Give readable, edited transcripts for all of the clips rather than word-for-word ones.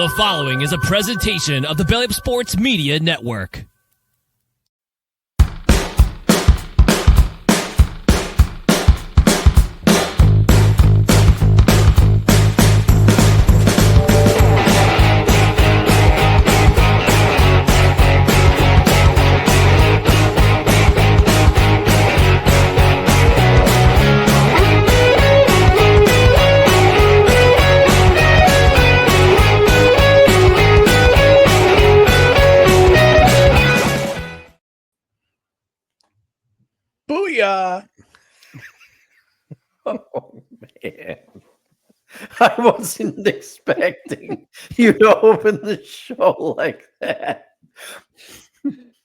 The following is a presentation of the Belly Up Sports Media Network. Booyah! Oh, man. I wasn't expecting you to open the show like that.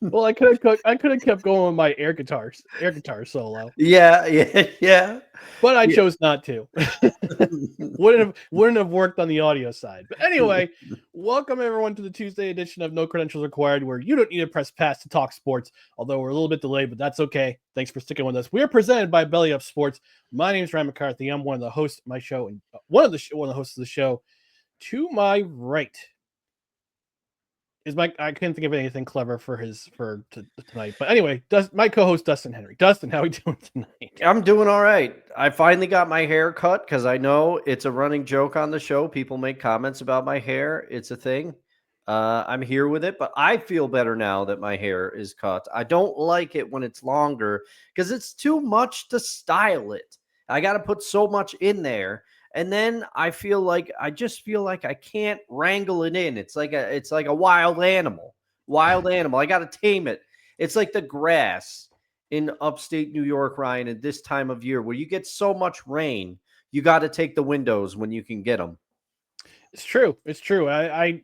Well, I could have kept going with my air guitar solo, Yeah. but I Yeah. chose not to. wouldn't have worked on the audio side. But anyway, welcome everyone to the Tuesday edition of No Credentials Required, where you don't need to press pass to talk sports. Although we're a little bit delayed, but that's okay. Thanks for sticking with us. We are presented by Belly Up Sports. My name is Ryan McCarthy. I'm one of the hosts of my show, and one of the hosts of the show. To my right is Mike. I couldn't think of anything clever for tonight. But anyway, my co-host Dustin Henry. Dustin, how are we doing tonight? I'm doing all right. I finally got my hair cut because I know it's a running joke on the show. People make comments about my hair. It's a thing. I'm here with it, but I feel better now that my hair is cut. I don't like it when it's longer because it's too much to style it. I got to put so much in there. And then I just feel like I can't wrangle it in. It's like a wild animal. I got to tame it. It's like the grass in upstate New York, Ryan, at this time of year where you get so much rain, you got to take the windows when you can get them. It's true. I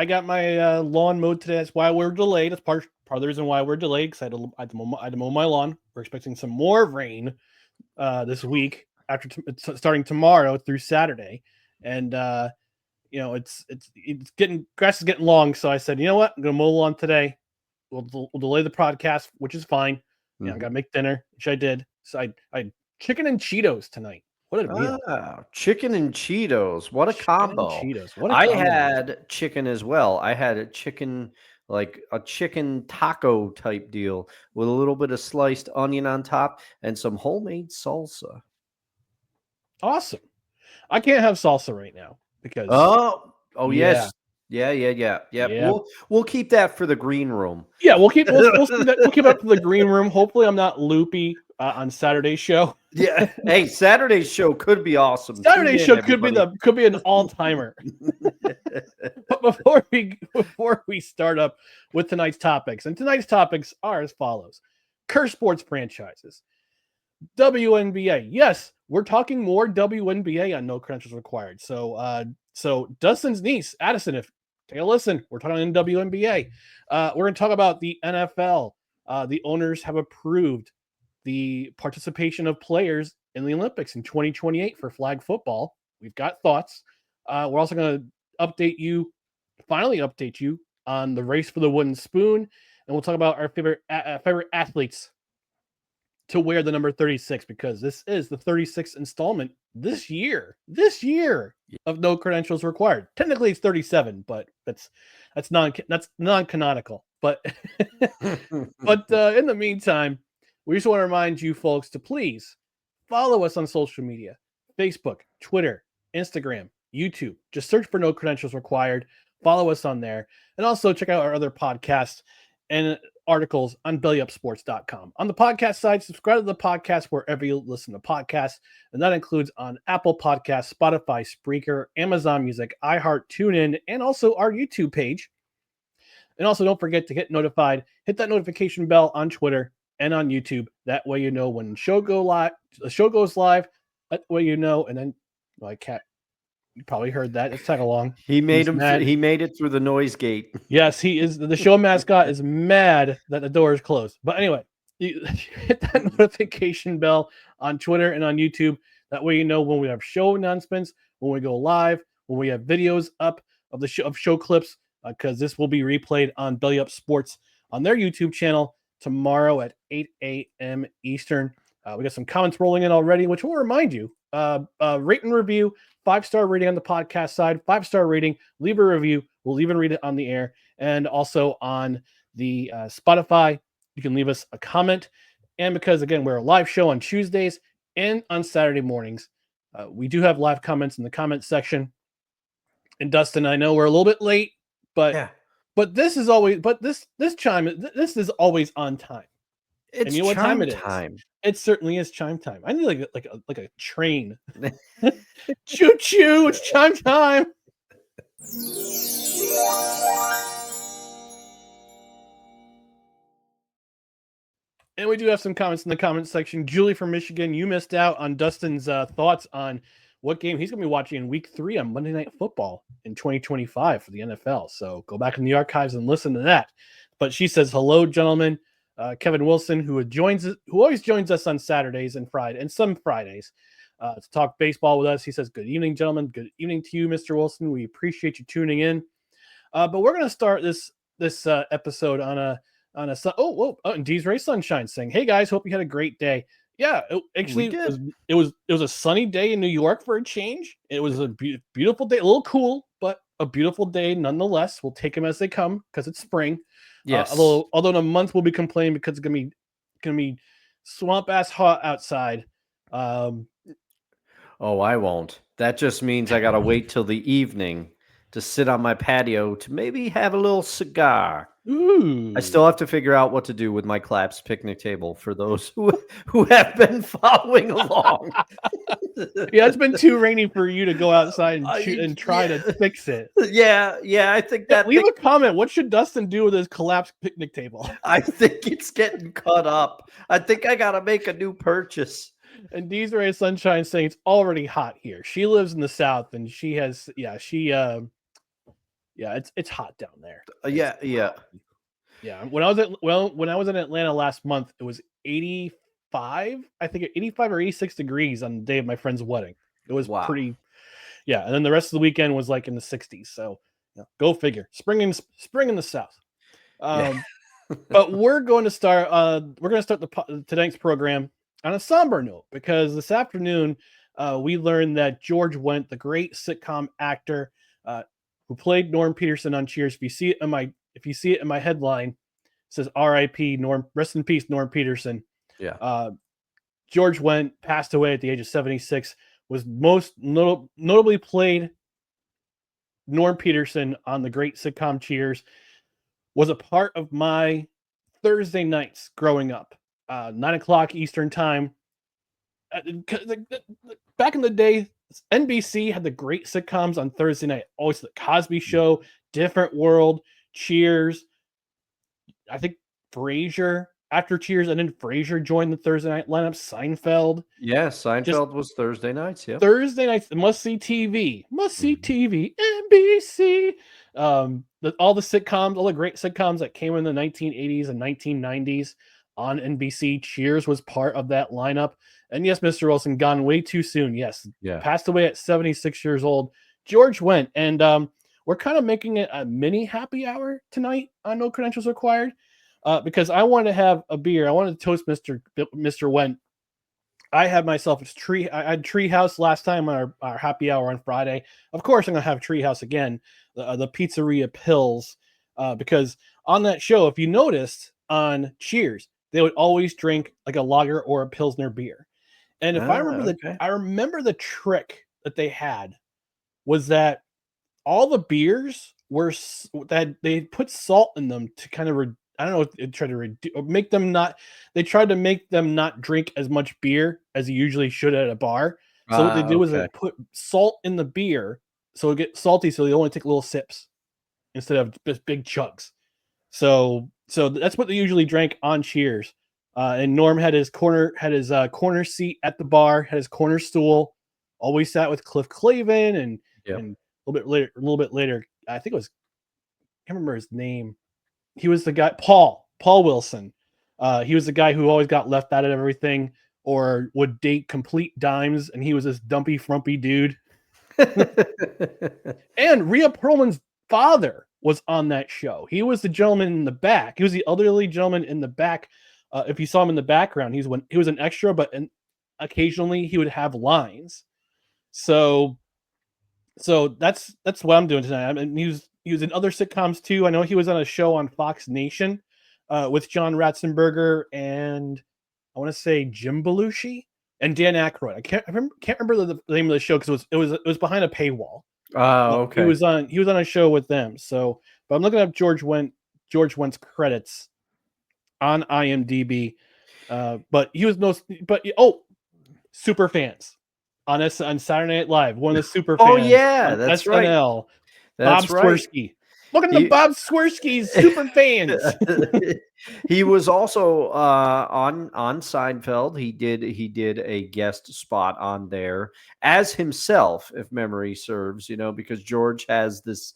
got my lawn mowed today. That's why we're delayed. That's part of the reason why we're delayed, because I had to mow my lawn. We're expecting some more rain this week after starting tomorrow through Saturday, and it's getting grass is getting long. So I said, you know what, I'm gonna mow the lawn today. We'll delay the podcast, which is fine. I gotta make dinner, which I did. So I had chicken and Cheetos tonight. What a meal! Chicken and Cheetos. What a combo! I had chicken as well. I had a chicken, like a chicken taco type deal with a little bit of sliced onion on top and some homemade salsa. Awesome. I can't have salsa right now because yes. Yeah. We'll keep that for the green room. Yeah, we'll keep it up for the green room. Hopefully I'm not loopy on Saturday's show. Yeah. Hey, Saturday's show could be awesome. Saturday's show could be an all-timer. But before we start up with tonight's topics, and tonight's topics are as follows: curse sports franchises, WNBA. Yes, we're talking more WNBA on No Credentials Required. So Dustin's niece, Addison, take a listen. We're talking WNBA. We're going to talk about the NFL. The owners have approved the participation of players in the Olympics in 2028 for flag football. We've got thoughts. We're also going to finally update you on the race for the wooden spoon, and we'll talk about our favorite athletes to wear the number 36, because this is the 36th installment this year of No Credentials Required. Technically it's 37, but that's non-canonical. But in the meantime, we just want to remind you folks to please follow us on social media: Facebook, Twitter, Instagram, YouTube. Just search for No Credentials Required. Follow us on there, and also check out our other podcasts and articles on bellyupsports.com. On the podcast side, subscribe to the podcast wherever you listen to podcasts, and that includes on Apple Podcasts, Spotify, Spreaker, Amazon Music, iHeart, TuneIn, and also our YouTube page. And also don't forget to get notified. Hit that notification bell on Twitter and on YouTube. That way you know when the show goes live. That way you know. And then my cat, you probably heard that. It's tag along. He made it through the noise gate. Yes, he is. The show mascot is mad that the door is closed. But anyway, you hit that notification bell on Twitter and on YouTube. That way you know when we have show announcements, when we go live, when we have videos up of the show clips, because this will be replayed on Belly Up Sports on their YouTube channel tomorrow at 8 a.m. Eastern. We got some comments rolling in already, which will remind you, rate and review, 5-star rating on the podcast side, 5-star rating, leave a review. We'll even read it on the air. And also on the Spotify, you can leave us a comment. And because, again, we're a live show on Tuesdays and on Saturday mornings, we do have live comments in the comment section. And Dustin, I know we're a little bit late, but this is always this is always on time. It's and you know what time it is? time. It certainly is chime time. I need like a train. Choo choo! It's chime time. And we do have some comments in the comment section. Julie from Michigan, you missed out on Dustin's thoughts on what game he's going to be watching in Week 3 on Monday Night Football in 2025 for the NFL. So go back in the archives and listen to that. But she says, hello, gentlemen. Kevin Wilson, who always joins us on Saturdays and some Fridays to talk baseball with us. He says, good evening, gentlemen. Good evening to you, Mr. Wilson. We appreciate you tuning in. But we're going to start this episode on a and D's Ray Sunshine saying, hey guys, hope you had a great day. Yeah, it was a sunny day in New York for a change. It was a beautiful day, a little cool, but a beautiful day nonetheless. We'll take them as they come because it's spring. Yes. Although in a month we'll be complaining because it's gonna be swamp ass hot outside. Oh, I won't. That just means I gotta wait till the evening to sit on my patio to maybe have a little cigar. Ooh. I still have to figure out what to do with my Claps picnic table for those who have been following along. Yeah, it's been too rainy for you to go outside and try to fix it. Yeah, I think that. Leave a comment. What should Dustin do with his collapsed picnic table? I think it's getting cut up. I think I gotta make a new purchase. And D's Ray Sunshine saying it's already hot here. She lives in the South, and she has it's hot down there. Yeah. When I was in Atlanta last month, it was 85. I think 85 or 86 degrees on the day of my friend's wedding. It was pretty. Yeah, and then the rest of the weekend was like in the 60s. So go figure. Spring in the South. But we're going to start. Tonight's program on a somber note because this afternoon we learned that George Wendt, the great sitcom actor who played Norm Peterson on Cheers. If you see it in my headline, it says R.I.P. Norm. Rest in peace, Norm Peterson. Yeah. George Wendt passed away at the age of 76. Was most notably played Norm Peterson on the great sitcom Cheers. Was a part of my Thursday nights growing up. 9:00 Eastern time. Back in the day, NBC had the great sitcoms on Thursday night. Always the Cosby Show, Different World, Cheers. I think Frasier after Cheers, and then Frasier joined the Thursday night lineup. Seinfeld. Yeah, Seinfeld was Thursday nights. Yeah, Thursday nights. Must see TV. NBC. All the sitcoms, all the great sitcoms that came in the 1980s and 1990s on NBC. Cheers was part of that lineup. And yes, Mr. Wilson, gone way too soon. Yes, passed away at 76 years old. George Wendt, and we're kind of making it a mini happy hour tonight on No Credentials Required because I wanted to have a beer. I wanted to toast Mr. Wendt. I had myself I had Treehouse last time on our happy hour on Friday. Of course, I'm gonna have Treehouse again. The Pizzeria Pills because on that show, if you noticed on Cheers, they would always drink like a lager or a Pilsner beer. And if I remember the trick that they had was that all the beers were that they put salt in them to kind of they tried to make them not drink as much beer as you usually should at a bar. So what they do is they put salt in the beer so it gets salty, so they only take little sips instead of just big chugs. So that's what they usually drank on Cheers. And Norm had his corner seat at the bar, had his corner stool, always sat with Cliff Clavin and a little bit later, I think it was, I can't remember his name. He was the guy, Paul Wilson. He was the guy who always got left out of everything or would date complete dimes, and he was this dumpy, frumpy dude. And Rhea Perlman's father was on that show. He was the gentleman in the back. He was the elderly gentleman in the back If you saw him in the background, he was an extra, but occasionally he would have lines. So that's what I'm doing tonight. I mean, he was in other sitcoms too. I know he was on a show on Fox Nation with John Ratzenberger and I want to say Jim Belushi and Dan Aykroyd. I can't remember the name of the show because it was behind a paywall. Okay. He was on a show with them. So, but I'm looking up George Wendt's credits on IMDb. But he was super fans on Saturday Night Live. One of the super fans. Oh yeah, on that's SNL. right. That's Bob right. Swirsky. Look at the Bob Swirsky's super fans. He was also on Seinfeld. He did a guest spot on there as himself, if memory serves. Because George has this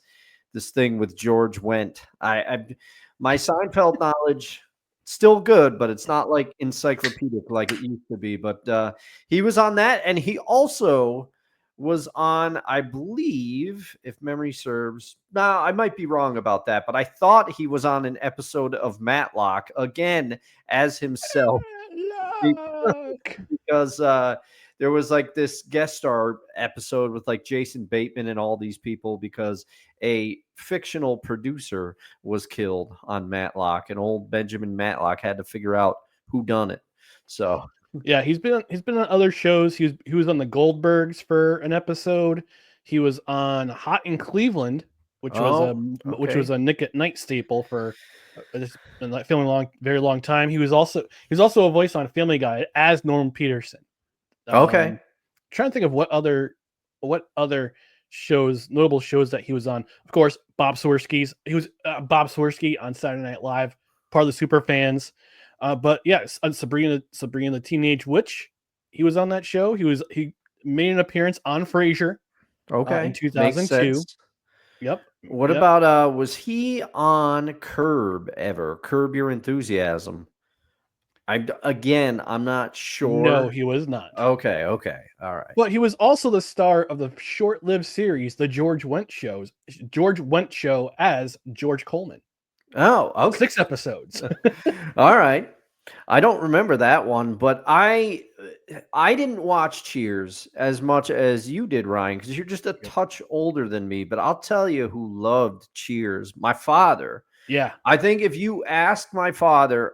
thing with George Wendt. My Seinfeld knowledge still good, but it's not like encyclopedic like it used to be. But he was on that, and he also was on, I believe, if memory serves. Now, I might be wrong about that, but I thought he was on an episode of Matlock again as himself because there was like this guest star episode with like Jason Bateman and all these people because a fictional producer was killed on Matlock, and old Benjamin Matlock had to figure out who done it. So yeah, he's been on other shows. He was on the Goldbergs for an episode. He was on Hot in Cleveland, which was a Nick at Night staple for very long time. He was also a voice on Family Guy as Norm Peterson. Okay. Trying to think of what other shows, notable shows that he was on. Of course, Bob Swirsky's. He was Bob Swirsky on Saturday Night Live, part of the super fans. But yes, on Sabrina the Teenage Witch, he was on that show. He made an appearance on Frasier. Okay. In 2002. Yep. What about was he on Curb ever? Curb Your Enthusiasm. I'm not sure. No, he was not. Okay, all right. But he was also the star of the short-lived series, the George Wendt Show as George Coleman. Oh, okay. 6 episodes. All right. I don't remember that one, but I didn't watch Cheers as much as you did, Ryan, because you're just a touch older than me. But I'll tell you who loved Cheers. My father. Yeah. I think if you asked my father,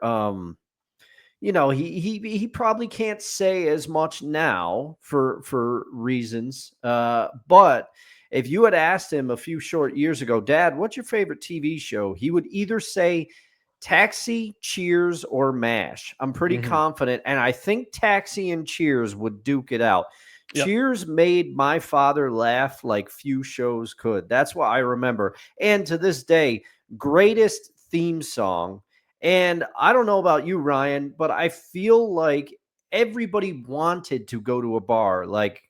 he probably can't say as much now for reasons. But if you had asked him a few short years ago, Dad, what's your favorite TV show? He would either say Taxi, Cheers, or MASH. I'm pretty confident. And I think Taxi and Cheers would duke it out. Yep. Cheers made my father laugh like few shows could. That's what I remember. And to this day, greatest theme song. And I don't know about you, Ryan, but I feel like everybody wanted to go to a bar like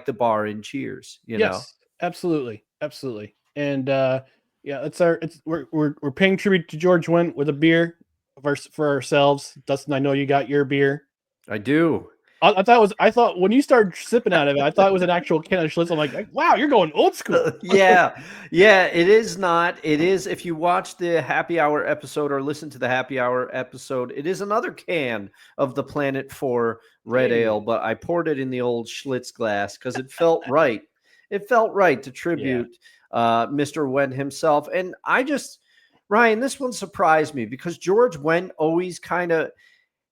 the bar in Cheers. Yes, absolutely. And we're paying tribute to George Wendt with a beer for ourselves. Dustin, I know you got your beer. I do. I thought when you started sipping out of it, I thought it was an actual can of Schlitz. I'm like, wow, you're going old school. Yeah. It is not. It is. If you watch the happy hour episode or listen to the happy hour episode, it is another can of the Planet 4 red ale, but I poured it in the old Schlitz glass because it felt right. It felt right to tribute Mr. Wendt himself. And Ryan, this one surprised me because George Wendt always kind of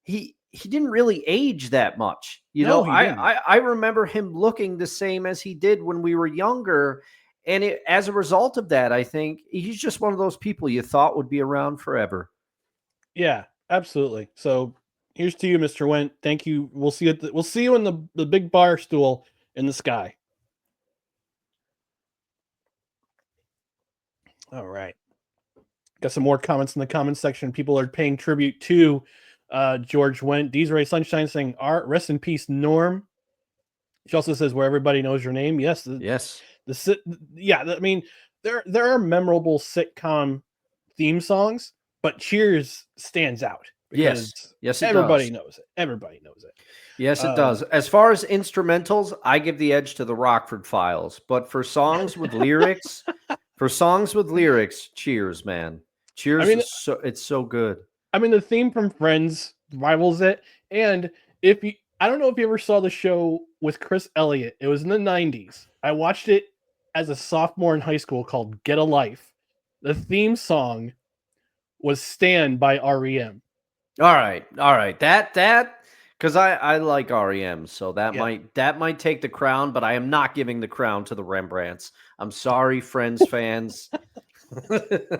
he didn't really age that much. I remember him looking the same as he did when we were younger. And as a result of that, I think he's just one of those people you thought would be around forever. Yeah, absolutely. So here's to you, Mr. Wendt. Thank you. We'll see you in the big bar stool in the sky. All right. Got some more comments in the comments section. People are paying tribute to George Wendt. Desiree Sunshine saying, rest in peace, Norm. She also says, where everybody knows your name. Yes. Yes. I mean, there are memorable sitcom theme songs, but Cheers stands out. Yes, everybody knows it. Everybody knows it. Yes, it does. As far as instrumentals, I give the edge to the Rockford Files. But for songs with lyrics, Cheers, man. Cheers it's so good. I mean, the theme from Friends rivals it. And I don't know if you ever saw the show with Chris Elliott. It was in the 90s. I watched it as a sophomore in high school called Get a Life. The theme song was Stand by REM. All right. That because I like REM, so that Yeah. might take the crown, but I am not giving the crown to the Rembrandts. I'm sorry, Friends fans.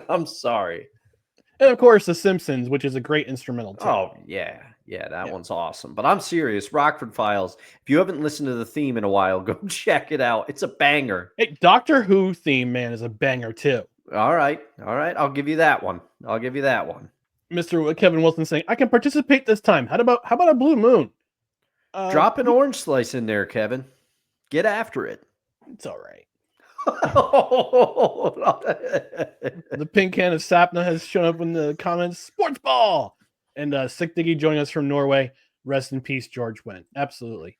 I'm sorry. And of course, The Simpsons, which is a great instrumental too. Oh yeah, that one's awesome. But I'm serious, Rockford Files. If you haven't listened to the theme in a while, go check it out. It's a banger. Hey, Doctor Who theme, man, is a banger too. All right. I'll give you that one. Mr. Kevin Wilson saying, "I can participate this time. How about a Blue Moon?" Drop an orange slice in there, Kevin. Get after it. It's all right. The The pink can of Sapna has shown up in the comments. Sports ball, and Sick Diggy joining us from Norway. Rest in peace, George Wendt. Absolutely.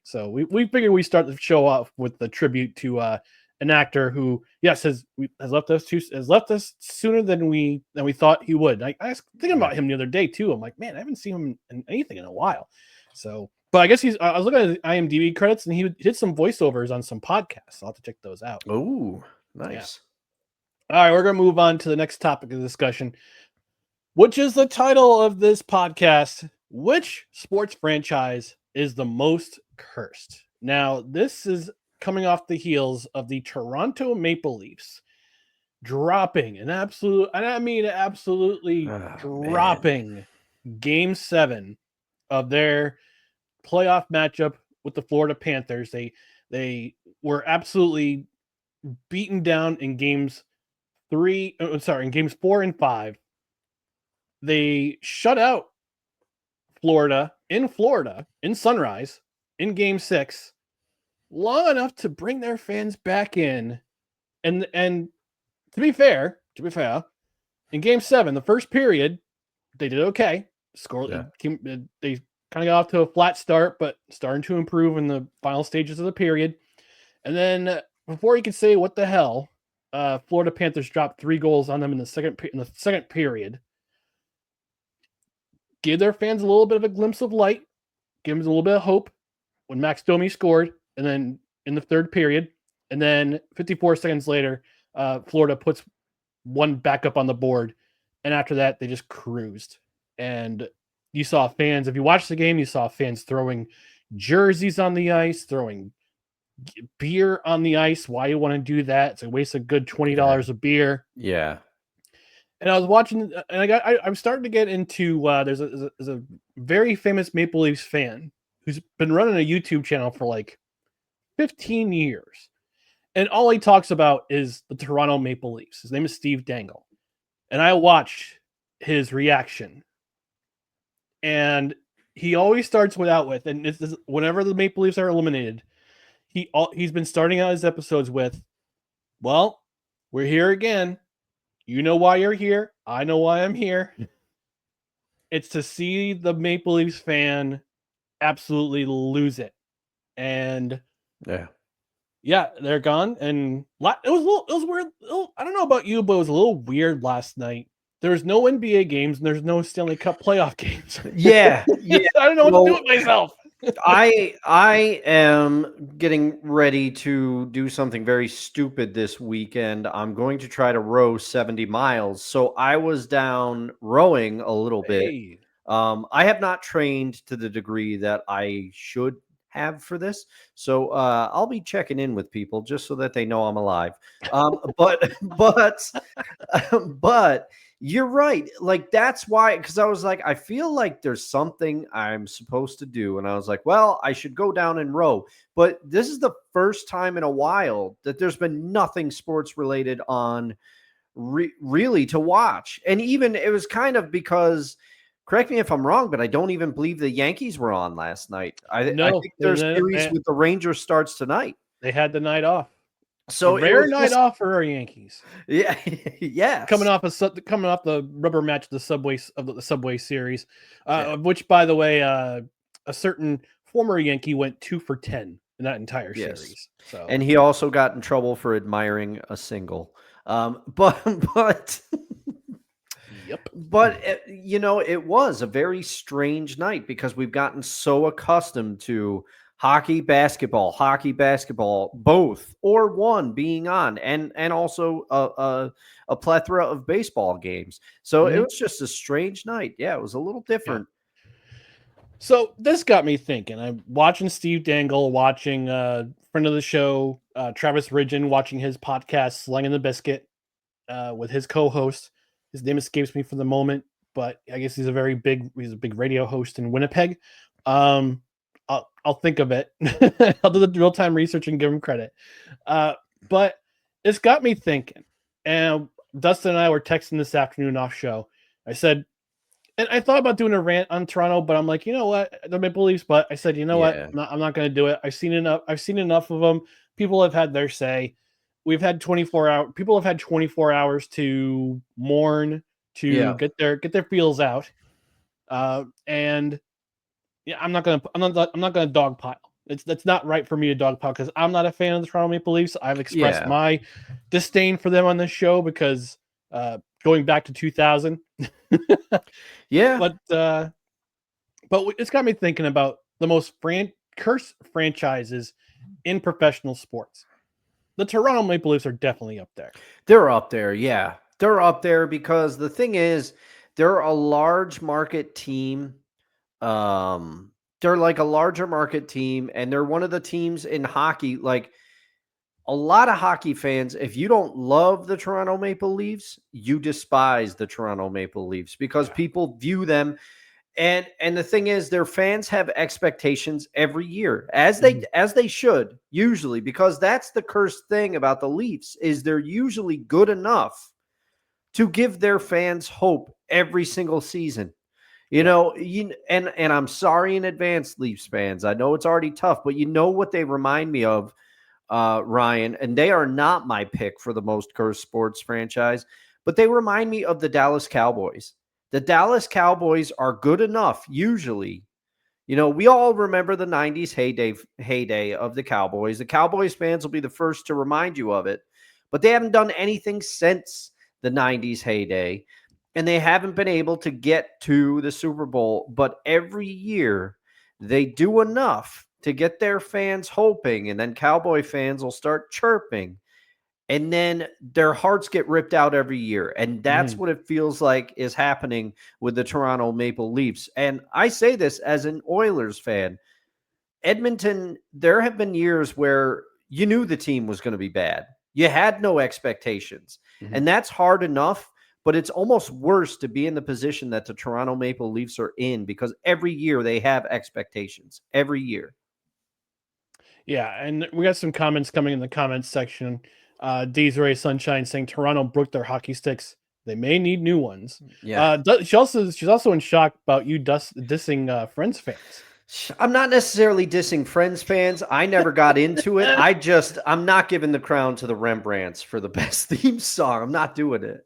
So we figured we start the show off with the tribute to an actor who, yes, has left us sooner than we thought he would. I was thinking about him the other day too. I'm like, man, I haven't seen him in anything in a while. So, but I guess I was looking at his IMDb credits, and he did some voiceovers on some podcasts. I'll have to check those out. Oh, nice. Yeah. All right, we're gonna move on to the next topic of discussion, which is the title of this podcast: which sports franchise is the most cursed? Now, this is coming off the heels of the Toronto Maple Leafs dropping absolutely dropping Game 7 of their playoff matchup with the Florida Panthers. They were absolutely beaten down in games 4 and 5. They shut out Florida in Sunrise in Game 6 long enough to bring their fans back in. And to be fair, in Game 7, the first period, they did okay. They kind of got off to a flat start, but starting to improve in the final stages of the period. And then before you can say what the hell, Florida Panthers dropped 3 goals on them in the second period. Give their fans a little bit of a glimpse of light, give them a little bit of hope when Max Domi scored, and then in the third period, and then 54 seconds later, Florida puts one back up on the board, and after that, they just cruised. And you saw fans, if you watched the game, you saw fans throwing jerseys on the ice, throwing beer on the ice. Why you want to do that? It's a waste of good $20 of beer. Yeah. And I was watching, and I'm starting to get into. There's a very famous Maple Leafs fan who's been running a YouTube channel for like 15 years, and all he talks about is the Toronto Maple Leafs. His name is Steve Dangle, and I watched his reaction, and he always starts and it's whenever the Maple Leafs are eliminated, he's been starting out his episodes with, "Well, we're here again. You know why you're here. I know why I'm here." It's to see the Maple Leafs fan absolutely lose it. And yeah, they're gone. And it was weird. I don't know about you, but it was a little weird last night. There's no NBA games and there's no Stanley Cup playoff games. Yeah. I don't know what to do with myself. I am getting ready to do something very stupid this weekend. I'm going to try to row 70 miles. So I was down rowing a little bit. I have not trained to the degree that I should have for this. So I'll be checking in with people just so that they know I'm alive. But you're right. Like, that's why, because I was like, I feel like there's something I'm supposed to do. And I was like, well, I should go down and row. But this is the first time in a while that there's been nothing sports related on really to watch. And even it was kind of because, correct me if I'm wrong, but I don't even believe the Yankees were on last night. I think their series with the Rangers starts tonight. They had the night off. So a rare night off for our Yankees. Yeah, yeah. Coming off the rubber match of the Subway Series, which, by the way, a certain former Yankee went 2 for 10 in that entire series. So, and he also got in trouble for admiring a single. But Yep. But, it was a very strange night because we've gotten so accustomed to hockey, basketball, both or one being on, and also a plethora of baseball games. So it was just a strange night. Yeah, it was a little different. So this got me thinking. I'm watching Steve Dangle, watching friend of the show, Travis Ridgen, watching his podcast, Slanging the Biscuit, with his co-host. His name escapes me for the moment, but I guess he's a big radio host in Winnipeg. I'll think of it. I'll do the real-time research and give him credit. But it's got me thinking. And Dustin and I were texting this afternoon off show. I said, and I thought about doing a rant on Toronto, but I'm like, you know what? The Maple Leafs, but I said, you know what? I'm not going to do it. I've seen enough of them. People have had their say. We've had 24 hours. People have had 24 hours to mourn, to get their feels out. And yeah, I'm not gonna dogpile. That's not right for me to dogpile because I'm not a fan of the Toronto Maple Leafs. I've expressed my disdain for them on this show because going back to 2000. But it's got me thinking about the most cursed franchises in professional sports. The Toronto Maple Leafs are definitely up there. They're up there, yeah. They're up there because the thing is, they're a large market team. They're like a larger market team, and they're one of the teams in hockey. Like a lot of hockey fans, if you don't love the Toronto Maple Leafs, you despise the Toronto Maple Leafs because people view them. And the thing is, their fans have expectations every year, as they should usually, because that's the cursed thing about the Leafs is they're usually good enough to give their fans hope every single season. And I'm sorry in advance, Leafs fans. I know it's already tough, but you know what they remind me of, Ryan, and they are not my pick for the most cursed sports franchise, but they remind me of the Dallas Cowboys. The Dallas Cowboys are good enough, usually. We all remember the 90s heyday of the Cowboys. The Cowboys fans will be the first to remind you of it, but they haven't done anything since the 90s heyday, and they haven't been able to get to the Super Bowl. But every year, they do enough to get their fans hoping, and then Cowboy fans will start chirping. And then their hearts get ripped out every year. And that's what it feels like is happening with the Toronto Maple Leafs. And I say this as an Oilers fan. Edmonton, there have been years where you knew the team was going to be bad. You had no expectations. And that's hard enough, but it's almost worse to be in the position that the Toronto Maple Leafs are in because every year they have expectations. Every year. Yeah, and we got some comments coming in the comments section. Desiree Sunshine saying Toronto broke their hockey sticks. They may need new ones. Yeah. She's also in shock about you dissing Friends fans. I'm not necessarily dissing Friends fans. I never got into it. I'm not giving the crown to the Rembrandts for the best theme song. I'm not doing it.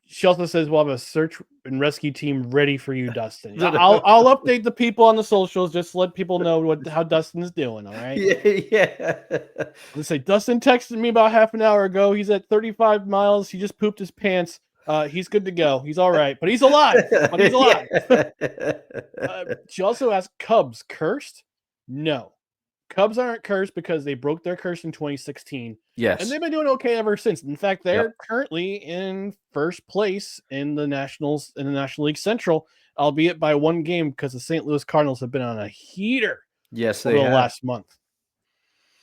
She also says we'll have a search and rescue team ready for you, Dustin. I'll update the people on the socials, just to let people know how Dustin is doing. All right. Yeah. Let's say Dustin texted me about half an hour ago. He's at 35 miles. He just pooped his pants. He's good to go. He's all right, but he's alive. She also asked, Cubs cursed? No. Cubs aren't cursed because they broke their curse in 2016. Yes. And they've been doing okay ever since. In fact, they're currently in first place in the National League Central, albeit by one game because the St. Louis Cardinals have been on a heater over the last month.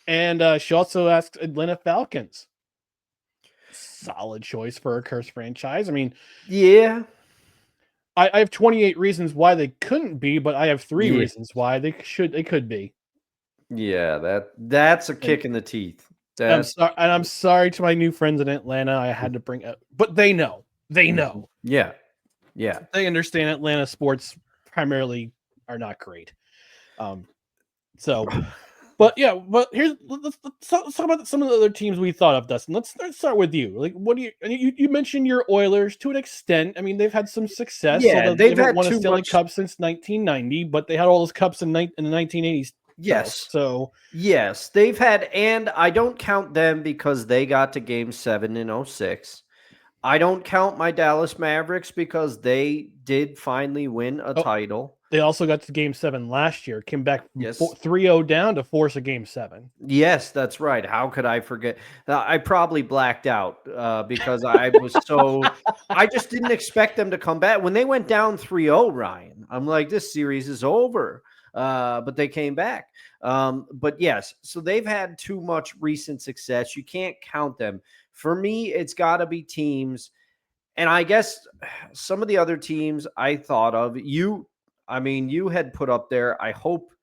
And she also asked Atlanta Falcons. Solid choice for a cursed franchise. I mean, yeah. I have 28 reasons why they couldn't be, but I have 3 reasons why they could be. Yeah, that's a kick in the teeth. I'm sorry to my new friends in Atlanta. I had to bring up, but they know. Yeah. They understand Atlanta sports primarily are not great. But let's talk about some of the other teams we thought of, Dustin. Let's start with you. Like, what do you mentioned your Oilers to an extent. I mean, they've had some success. Yeah, they've won a Stanley Cup since 1990, but they had all those cups in the 1980s. Yes. So yes, they've had, and I don't count them because they got to Game 7 in 2006. I don't count my Dallas Mavericks because they did finally win a title. They also got to Game 7 last year. Came back from Yes. 3-0 down to force a Game 7. Yes, that's right. How could I forget? I probably blacked out because I was I just didn't expect them to come back. When they went down 3-0, Ryan, I'm like, this series is over. But they came back. But yes, so they've had too much recent success. You can't count them. For me, it's got to be teams. And I guess some of the other teams I thought of, you had put up there. I hope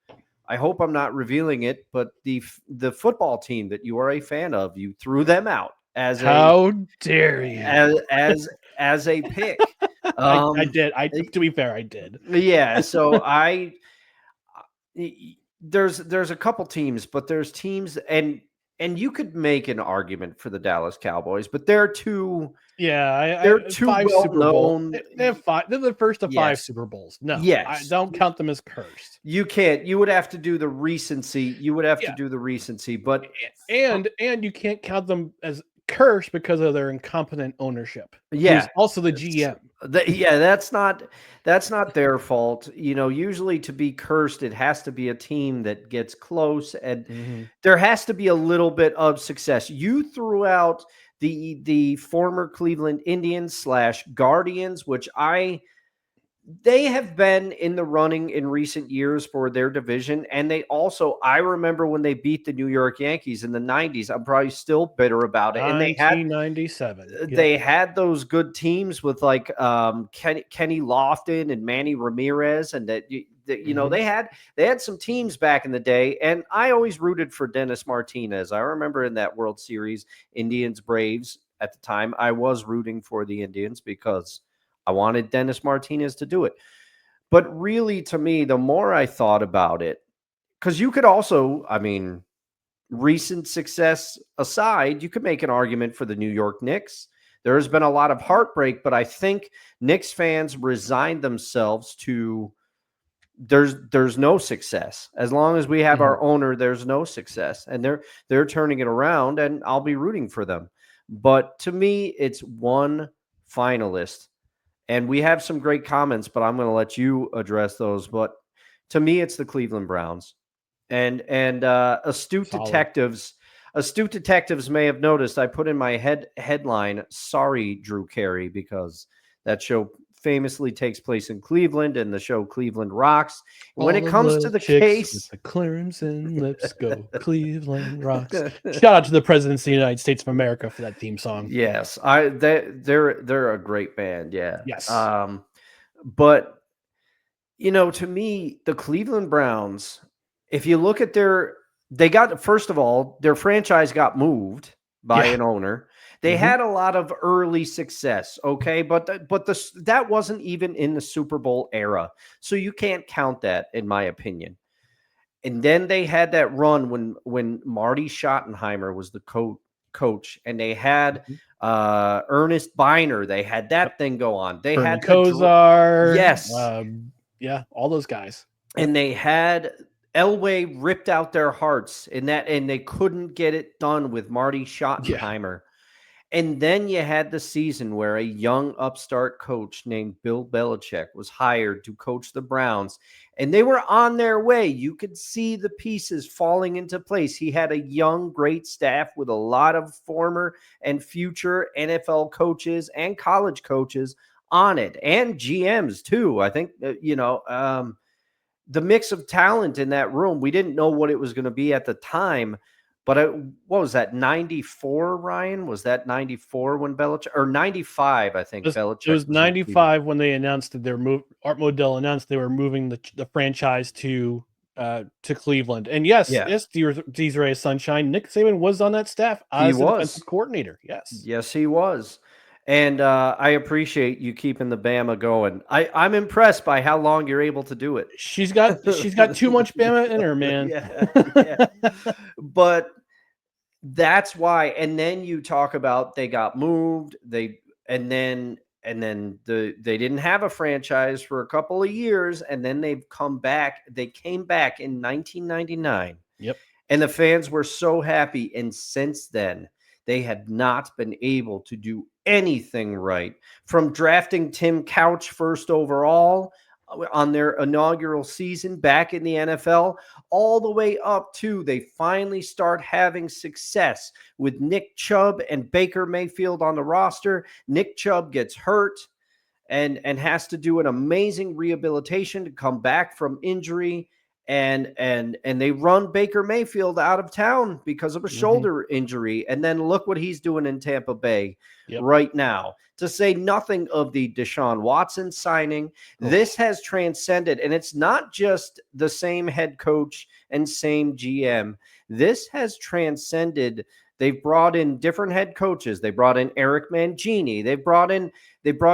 I'm not revealing it, but the football team that you are a fan of, you threw them out as How dare you? as a pick. I did. To be fair, I did. Yeah. So there's a couple teams, but there's teams and you could make an argument for the Dallas Cowboys, but they're too. Yeah, they're too 5 well Super Bowl. known. They have 5. They're the first of 5 Yes. Super Bowls. No, Yes. I don't count them as cursed. You can't. You would have to do the recency. You would have to do the recency, but and you can't count them as cursed because of their incompetent ownership. Yeah. Who's also the GM. That's not their fault. Usually to be cursed, it has to be a team that gets close, and there has to be a little bit of success. You threw out the former Cleveland Indians / Guardians, which they have been in the running in recent years for their division. And I remember when they beat the New York Yankees in the 90s, I'm probably still bitter about it. And 1997. They had those good teams with like Kenny Lofton and Manny Ramirez. And they had some teams back in the day. And I always rooted for Dennis Martinez. I remember in that World Series, Indians Braves at the time, I was rooting for the Indians because I wanted Dennis Martinez to do it. But really, to me, the more I thought about it, because you could also, recent success aside, you could make an argument for the New York Knicks. There has been a lot of heartbreak, but I think Knicks fans resigned themselves to there's no success. As long as we have our owner, there's no success. And they're turning it around, and I'll be rooting for them. But to me, it's one finalist. And we have some great comments, but I'm going to let you address those. But to me, it's the Cleveland Browns. And astute detectives may have noticed I put in my headline, "Sorry, Drew Carey," because that show famously takes place in Cleveland, and the show Cleveland rocks. When it comes to the case, with the crimson lips go Cleveland rocks. Shout out to the President of the United States of America for that theme song. Yes, they're a great band. Yeah. Yes. But to me, the Cleveland Browns, if you look at first of all, their franchise got moved by an owner. They had a lot of early success, okay, but that wasn't even in the Super Bowl era, so you can't count that, in my opinion. And then they had that run when Marty Schottenheimer was the coach, and they had Ernest Biner. They had that thing go on. They Bernie had Kosar. Yes, all those guys, and they had Elway ripped out their hearts in that, and they couldn't get it done with Marty Schottenheimer. Yeah. And then you had the season where a young upstart coach named Bill Belichick was hired to coach the Browns, and they were on their way. You could see the pieces falling into place. He had a young, great staff with a lot of former and future NFL coaches and college coaches on it, and GMs too. I think, the mix of talent in that room, we didn't know what it was going to be at the time. But what was that, 94, Ryan? Was that 94 when Belichick, or 95, I think Belichick? It was 95 when they announced that Art Modell announced they were moving the franchise to Cleveland. And yes, Desiree Sunshine, Nick Saban was on that staff as the defensive coordinator. Yes, he was. And I appreciate you keeping the Bama going. I'm impressed by how long you're able to do it. She's got too much Bama in her, man. Yeah. But that's why. And then you talk about they got moved. They didn't have a franchise for a couple of years, and then they've come back. They came back in 1999. Yep. And the fans were so happy. And since then, They have not been able to do anything right, from drafting Tim Couch first overall on their inaugural season back in the NFL, all the way up to they finally start having success with Nick Chubb and Baker Mayfield on the roster. Nick Chubb gets hurt and has to do an amazing rehabilitation to come back from injury. And they run Baker Mayfield out of town because of a shoulder injury. And then look what he's doing in Tampa Bay right now. To say nothing of the Deshaun Watson signing, this has transcended. And it's not just the same head coach and same GM. This has transcended. They've brought in different head coaches. They brought in Eric Mangini. They brought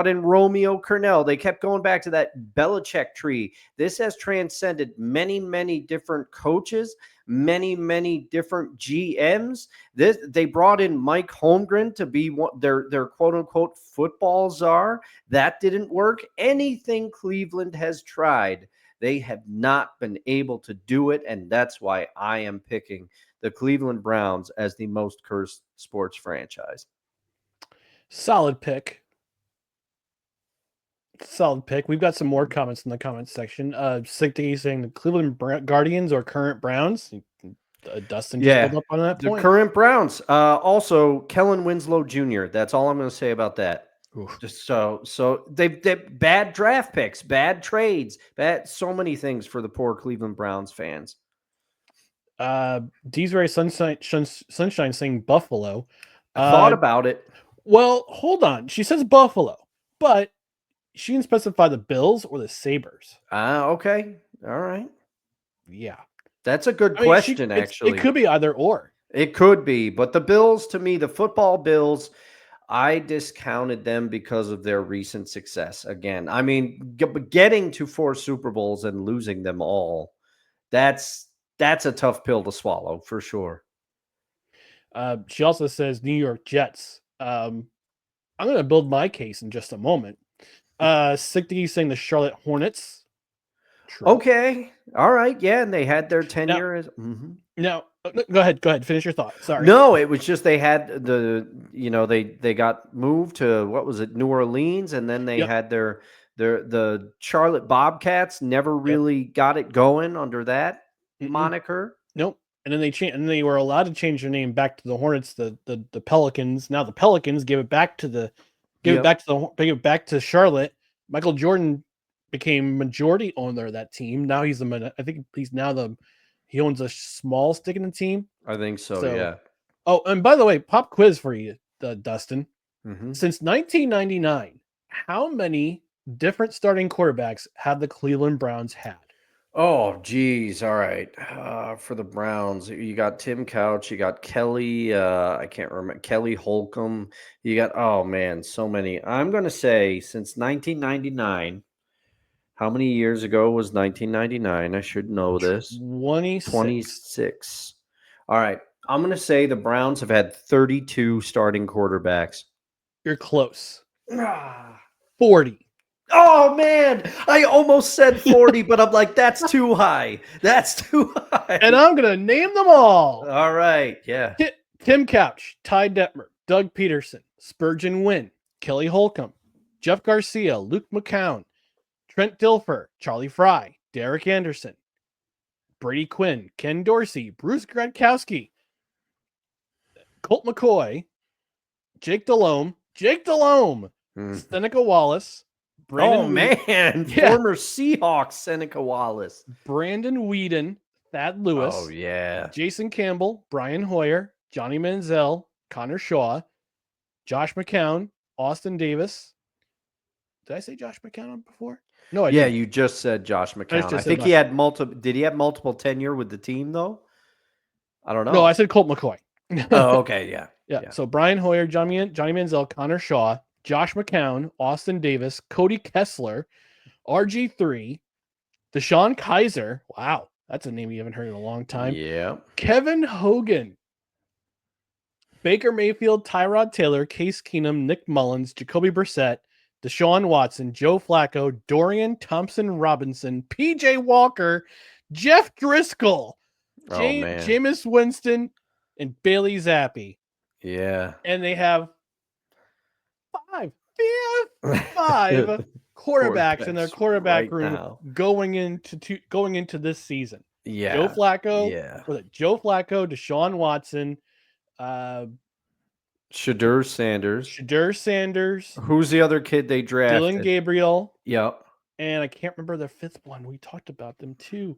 in Romeo Cornell. They kept going back to that Belichick tree. This has transcended many, many different coaches, many, many different GMs. They brought in Mike Holmgren to be their quote unquote football czar. That didn't work. Anything Cleveland has tried, they have not been able to do it, and that's why I am picking the Cleveland Browns as the most cursed sports franchise. Solid pick. We've got some more comments in the comments section. Sick saying the Cleveland Guardians or current Browns. Dustin just pulled up on that point. The current Browns. Also, Kellen Winslow Jr. That's all I'm going to say about that. Oof. Just so they bad draft picks, bad trades, so many things for the poor Cleveland Browns fans. Desiree Sunshine saying Buffalo. I thought about it. Well, hold on. She says Buffalo, but she didn't specify the Bills or the Sabres. Okay. All right. Yeah. That's a good question, actually. It could be either or. It could be, but the Bills, to me, the football Bills, I discounted them because of their recent success. Again, I mean, getting to 4 Super Bowls and losing them all, that's a tough pill to swallow for sure. She also says New York Jets. I'm going to build my case in just a moment. Sick saying the Charlotte Hornets. True. Okay. All right. Yeah. And they had their tenure. Now, go ahead. Finish your thought. Sorry. No, it was just they had they got moved to, what was it, New Orleans, and then they had the Charlotte Bobcats never really got it going under that moniker. Nope. And then they changed, and they were allowed to change their name back to the Hornets, the Pelicans. Now the Pelicans give it back to back to Charlotte. Michael Jordan became majority owner of that team. Now I think he owns a small stake in the team. I think so. Yeah. Oh, and by the way, pop quiz for you, Dustin. Since 1999, how many different starting quarterbacks have the Cleveland Browns had? Oh, geez. All right. For the Browns, you got Tim Couch, you got Kelly, I can't remember, Kelly Holcomb. You got, oh man, so many. I'm going to say since 1999, how many years ago was 1999? I should know this. 26. All right. I'm going to say the Browns have had 32 starting quarterbacks. You're close. 40. Oh, man. I almost said 40, but I'm like, that's too high. That's too high. And I'm going to name them all. All right. Yeah. Tim Couch, Ty Detmer, Doug Peterson, Spurgeon Wynn, Kelly Holcomb, Jeff Garcia, Luke McCown, Trent Dilfer, Charlie Fry, Derek Anderson, Brady Quinn, Ken Dorsey, Bruce Gradkowski, Colt McCoy, Jake Delhomme, Seneca Wallace, Former Seahawks Seneca Wallace, Brandon Whedon, Thad Lewis, oh yeah, Jason Campbell, Brian Hoyer, Johnny Manziel, Connor Shaw, Josh McCown, Austin Davis. Did I say Josh McCown before? No, I didn't. You just said Josh McCown. I think he had multiple. Did he have multiple tenure with the team though? I don't know. No, I said Colt McCoy. Oh, okay, yeah. So Brian Hoyer, Johnny Manziel, Connor Shaw, Josh McCown, Austin Davis, Cody Kessler, RG3, Deshaun Kaiser. Wow, that's a name you haven't heard in a long time. Yeah. Kevin Hogan, Baker Mayfield, Tyrod Taylor, Case Keenum, Nick Mullins, Jacoby Brissett, Deshaun Watson, Joe Flacco, Dorian Thompson-Robinson, PJ Walker, Jeff Driscoll, Jameis Winston, and Bailey Zappi. Yeah. And they have five quarterbacks in their quarterback right room now. going into this season. Yeah. Joe Flacco, Yeah. Deshaun Watson, Shadur Sanders. Who's the other kid they drafted? Dylan Gabriel. Yep. And I can't remember the fifth one. We talked about them too.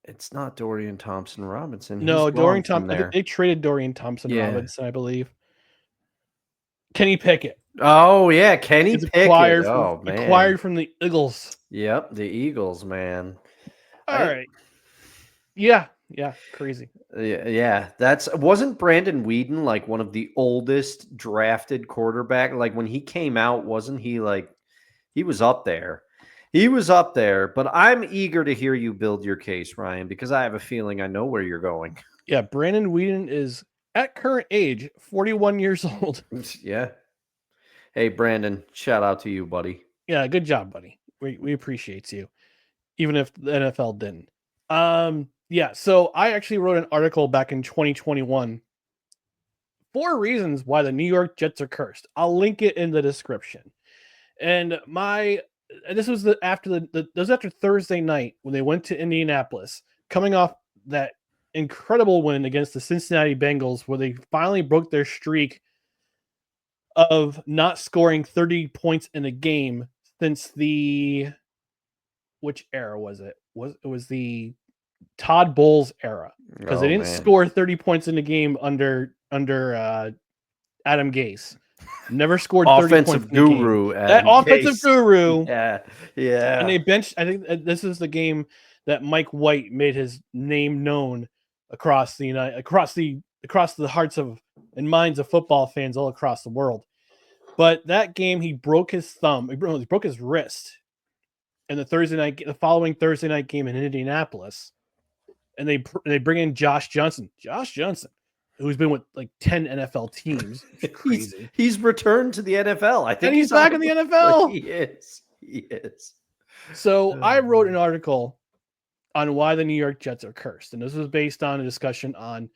It's not Dorian Thompson Robinson. No, He's Dorian gone from Thompson. there. They traded Dorian Thompson Yeah. Robinson, I believe. Kenny Pickett. Oh yeah, Kenny Pickett. Acquired from the Eagles. Yep, the Eagles, man. All right. Yeah, crazy. Yeah, wasn't Brandon Weeden like one of the oldest drafted quarterback? Like when he came out, wasn't he like he was up there? He was up there, but I'm eager to hear you build your case, Ryan, because I have a feeling I know where you're going. Yeah, Brandon Weeden is at current age 41 years old. Yeah. Hey, Brandon, shout out to you, buddy. Yeah, good job, buddy. We appreciate you, even if the NFL didn't. Yeah, so I actually wrote an article back in 2021. 4 reasons why the New York Jets are cursed. I'll link it in the description. And this was after Thursday night when they went to Indianapolis, coming off that incredible win against the Cincinnati Bengals, where they finally broke their streak of not scoring 30 points in a game since which era was it? It was the Todd Bowles era, because they didn't score 30 points in a game under Adam Gase. Never scored 30 points in the game. That offensive guru. Yeah. And they benched. I think this is the game that Mike White made his name known across the hearts of and minds of football fans all across the world. But that game, he broke his thumb. He broke his wrist. In the following Thursday night game in Indianapolis, and they bring in Josh Johnson, who's been with like 10 NFL teams. Crazy. He's returned to the NFL. I think and he's back in the NFL. He is. So I wrote an article on why the New York Jets are cursed, and this was based on a discussion on,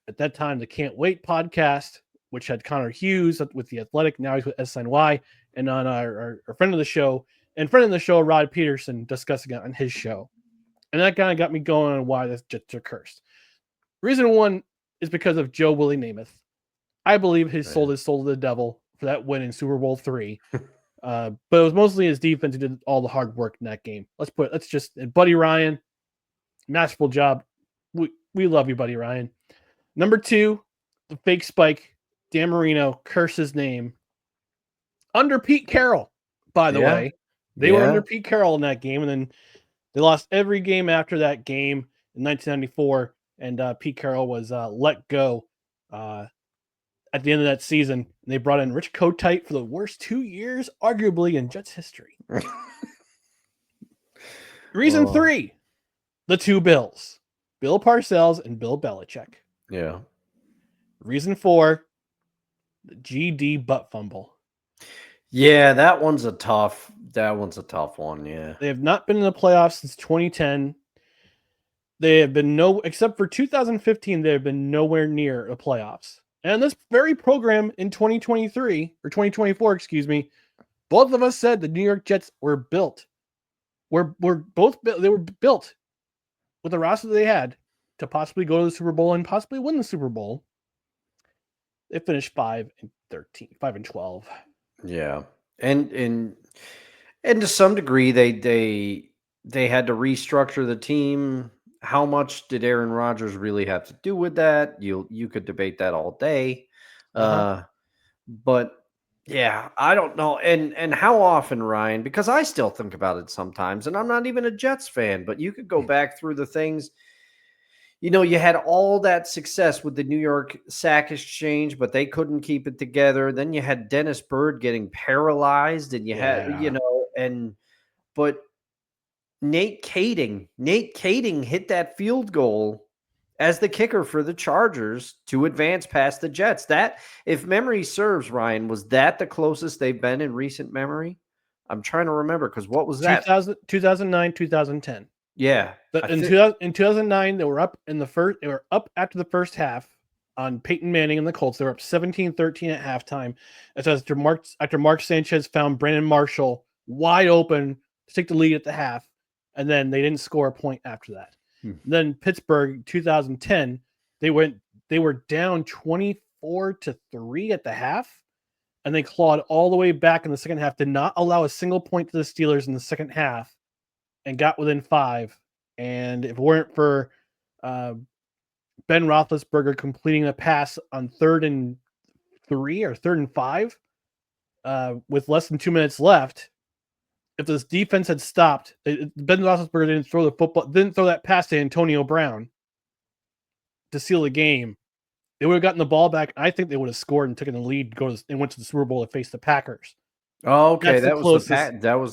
at that time, the Can't Wait podcast, which had Connor Hughes with The Athletic. Now he's with SNY, and on our friend of the show, Rod Peterson, discussing it on his show. And that kind of got me going on why the Jets are cursed. Reason one is because of Joe Willie Namath. I believe sold his soul to the devil for that win in Super Bowl III. But it was mostly his defense who did all the hard work in that game. Buddy Ryan, masterful job. We love you, Buddy Ryan. Number 2, the fake spike. Dan Marino, curse his name. Under Pete Carroll, by the way. They were under Pete Carroll in that game, and then they lost every game after that game in 1994, and Pete Carroll was let go at the end of that season. And they brought in Rich Kotite for the worst 2 years, arguably, in Jets history. Reason 3, the 2 Bills, Bill Parcells and Bill Belichick. Yeah. Reason 4, the GD butt fumble. Yeah, that one's a tough one. Yeah. They have not been in the playoffs since 2010. They have been except for 2015, they have been nowhere near the playoffs. And this very program in 2023 or 2024, excuse me, both of us said the New York Jets were built. They were built with the roster they had to possibly go to the Super Bowl and possibly win the Super Bowl. They finished 5-12. Yeah. And to some degree they had to restructure the team. How much did Aaron Rodgers really have to do with that? You could debate that all day. But yeah, I don't know. And how often, Ryan, because I still think about it sometimes, and I'm not even a Jets fan, but you could go back through the things. You know, you had all that success with the New York Sack Exchange, but they couldn't keep it together. Then you had Dennis Byrd getting paralyzed, and you had, but Nate Kading hit that field goal as the kicker for the Chargers to advance past the Jets. That, if memory serves, Ryan, was that the closest they've been in recent memory? I'm trying to remember, because what was that? 2009, 2010. Yeah. In 2009, they were up after the first half, on Peyton Manning and the Colts. They were up 17-13 at halftime. It says after Mark Sanchez found Brandon Marshall wide open to take the lead at the half, and then they didn't score a point after that. Then Pittsburgh, 2010, they were down 24-3 at the half, and they clawed all the way back in the second half, did not allow a single point to the Steelers in the second half, and got within 5. And if it weren't for Ben Roethlisberger completing a pass on 3rd and 3 or 3rd and 5 with less than 2 minutes left, if this defense had stopped, Ben Roethlisberger didn't throw that pass to Antonio Brown to seal the game, they would have gotten the ball back. I think they would have scored and taken the lead, and went to the Super Bowl to face the Packers. Oh, okay. That was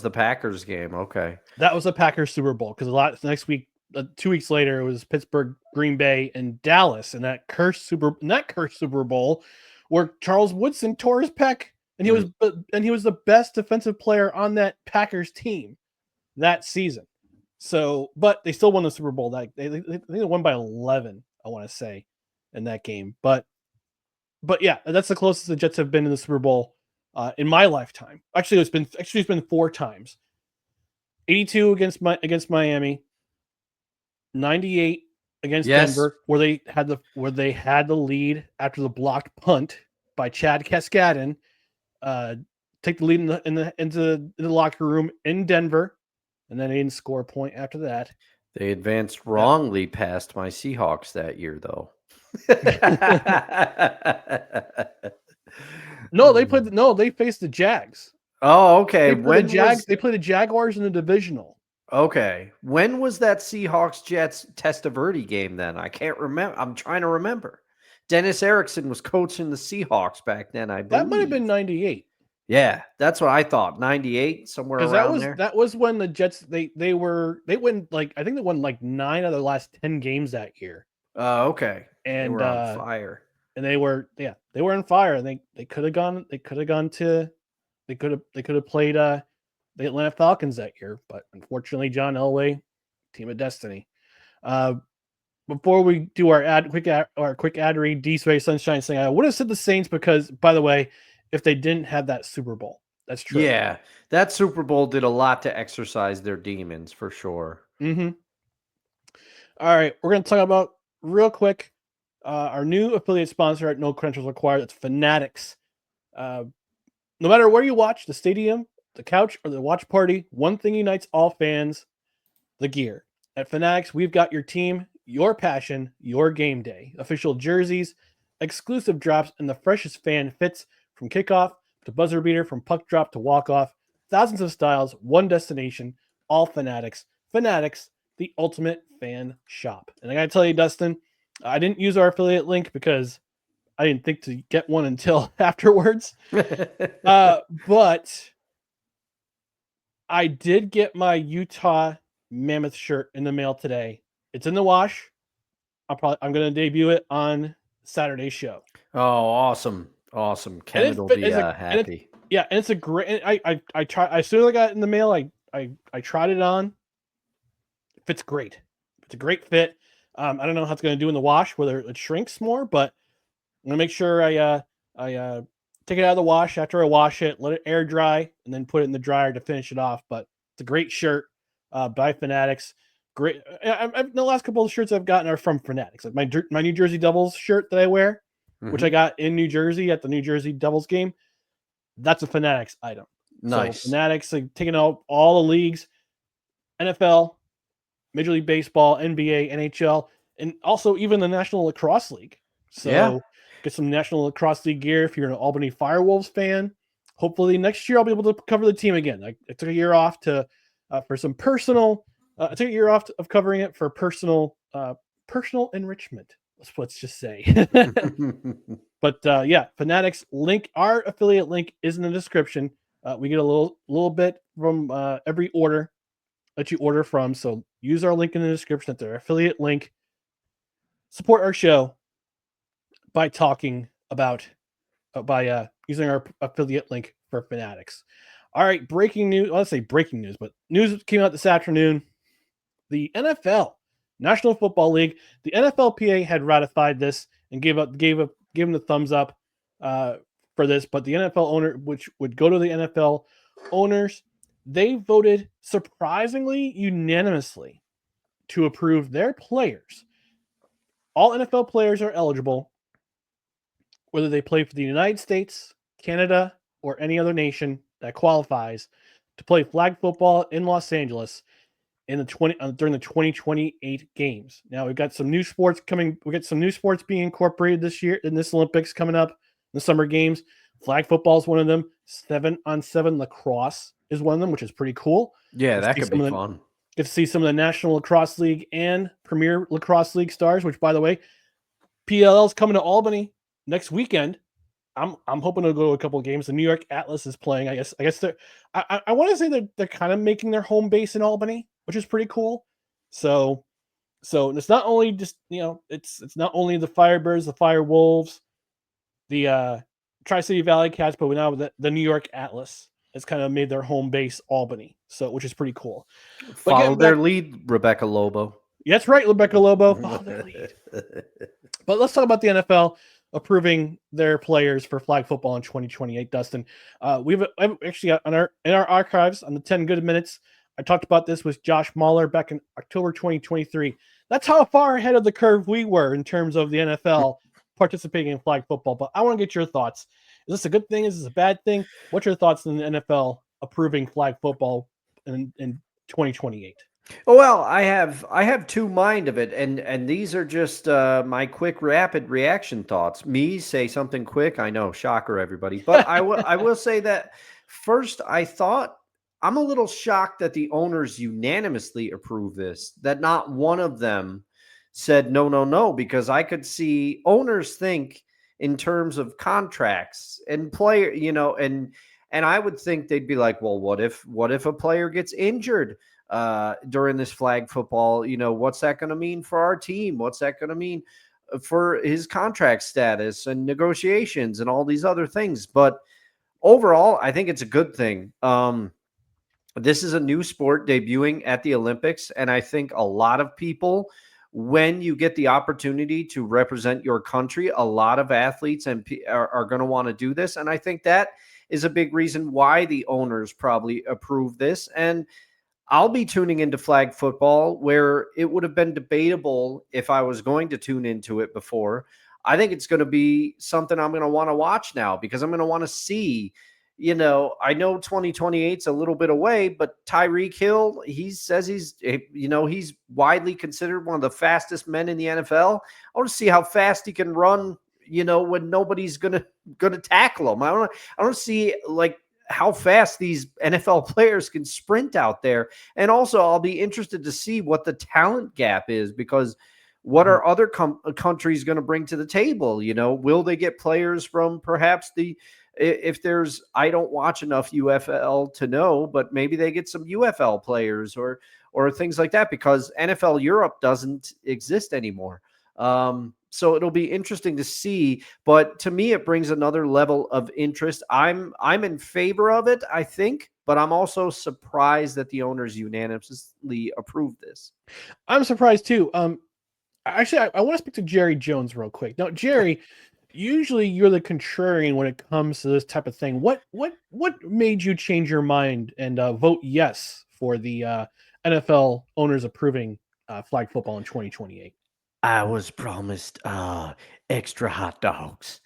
the Packers game. Okay. That was the Packers Super Bowl, because next week, 2 weeks later, it was Pittsburgh, Green Bay, and Dallas, and that cursed Super Bowl where Charles Woodson tore his pec, and he was the best defensive player on that Packers team that season. So, but they still won the Super Bowl. They won by 11, I want to say, in that game. But yeah, that's the closest the Jets have been in the Super Bowl in my lifetime. Actually, it's been 4 times. 82 against Miami, 98 against Denver, where they had the lead after the blocked punt by Chad Cascadden, take the lead into the locker room in Denver, and then they didn't score a point after that. They advanced wrongly past my Seahawks that year, though. They faced the Jags. Oh, okay. They played the Jaguars in the divisional. Okay. When was that Seahawks Jets Testaverde game then? I can't remember. I'm trying to remember. Dennis Erickson was coaching the Seahawks back then, I believe. That might have been 98. Yeah, that's what I thought. 98, somewhere around there. That was when the Jets they won I think they won 9 out of the last 10 games that year. Oh, okay. And they were on fire. And they were on fire. And they could have played the Atlanta Falcons that year, but unfortunately, John Elway, team of destiny. Before we do our quick ad read, D-Sway Sunshine saying I would have said the Saints because, by the way, if they didn't have that Super Bowl. That's true. Yeah, that Super Bowl did a lot to exercise their demons for sure. Mm-hmm. All right, we're going to talk about real quick our new affiliate sponsor at No Credentials Required. It's Fanatics. No matter where you watch, the stadium, the couch, or the watch party, one thing unites all fans: the gear. At Fanatics, we've got your team, your passion, your game day. Official jerseys, exclusive drops, and the freshest fan fits from kickoff to buzzer beater, from puck drop to walk-off. Thousands of styles, one destination, all Fanatics. Fanatics, the ultimate fan shop. And I got to tell you, Dustin, I didn't use our affiliate link because I didn't think to get one until afterwards. But I did get my Utah Mammoth shirt in the mail today. It's in the wash. I'm going to debut it on Saturday's show. Oh, awesome. Kevin will be happy. And it's a great, I try, as soon as I got it in the mail, I tried it on. It fits great. It's a great fit. I don't know how it's going to do in the wash, whether it shrinks more, but I'm going to make sure I take it out of the wash after I wash it, let it air dry, and then put it in the dryer to finish it off. But it's a great shirt by Fanatics. Great. The last couple of shirts I've gotten are from Fanatics. Like my New Jersey Devils shirt that I wear, which I got in New Jersey at the New Jersey Devils game. That's a Fanatics item. Nice. So Fanatics, taking out all the leagues, NFL, Major League Baseball, NBA, NHL, and also even the National Lacrosse League. So get some National Lacrosse League gear if you're an Albany Firewolves fan. Hopefully next year I'll be able to cover the team again. I took a year off for some personal. I took a year off of covering it for personal enrichment. Let's just say. But Fanatics link. Our affiliate link is in the description. We get a little bit from every order that you order from. So use our link in the description at their affiliate link. Support our show by talking about using our affiliate link for Fanatics. All right, breaking news. Let's say breaking news, but news came out this afternoon. The NFL National Football League. The NFLPA had ratified this and gave them the thumbs up for this, but the NFL owner, which would go to the NFL owners, they voted surprisingly unanimously to approve their players. All NFL players are eligible, whether they play for the United States, Canada, or any other nation that qualifies to play flag football in Los Angeles in the during the 2028 games. Now we've got some new sports coming. We got some new sports being incorporated this year in this Olympics coming up in the summer games. Flag football is one of them. 7-on-7 lacrosse is one of them, which is pretty cool. Yeah, that could be fun. Get to see some of the National Lacrosse League and Premier Lacrosse League stars, which, by the way, PLL is coming to Albany next weekend. I'm hoping to go to a couple of games. The New York Atlas is playing. I guess they're. I want to say that they're kind of making their home base in Albany, which is pretty cool. So it's not only just it's not only the Firebirds, the Fire Wolves, the Tri-City Valley Cats, but now the New York Atlas has kind of made their home base Albany. So which is pretty cool. Follow their lead, Rebecca Lobo. Yeah, that's right, Rebecca Lobo. Follow their lead. But let's talk about the NFL approving their players for flag football in 2028. Dustin, we've actually got in our archives on the 10 good minutes. I talked about this with Josh Mahler back in October 2023. That's how far ahead of the curve we were in terms of the NFL participating in flag football. But I want to get your thoughts. Is this a good thing? Is this a bad thing? What's your thoughts on the NFL approving flag football in 2028? Well, I have two mind of it, and these are just my quick, rapid reaction thoughts. Me say something quick, I know, shocker, everybody. But I will say that first, I thought I'm a little shocked that the owners unanimously approved this. That not one of them said no, because I could see owners think in terms of contracts and player, and I would think they'd be like, well, what if a player gets injured during this flag football? What's that going to mean for our team? What's that going to mean for his contract status and negotiations and all these other things? But overall, I think it's a good thing. This is a new sport debuting at the Olympics, and I think a lot of people, when you get the opportunity to represent your country, a lot of athletes are going to want to do this, and I think that is a big reason why the owners probably approve this. And I'll be tuning into flag football where it would have been debatable if I was going to tune into it before. I think it's going to be something I'm going to want to watch now because I'm going to want to see, I know 2028 is a little bit away, but Tyreek Hill, he says he's widely considered one of the fastest men in the NFL. I want to see how fast he can run, when nobody's going to tackle him. I want to see how fast these NFL players can sprint out there. And also I'll be interested to see what the talent gap is, because what are other countries going to bring to the table? Will they get players from perhaps I don't watch enough UFL to know, but maybe they get some UFL players or things like that, because NFL Europe doesn't exist anymore. So it'll be interesting to see, but to me, it brings another level of interest. I'm in favor of it, I think, but I'm also surprised that the owners unanimously approved this. I'm surprised too. Actually, I want to speak to Jerry Jones real quick. Now, Jerry, usually you're the contrarian when it comes to this type of thing. What made you change your mind and vote yes for the NFL owners approving flag football in 2028? I was promised extra hot dogs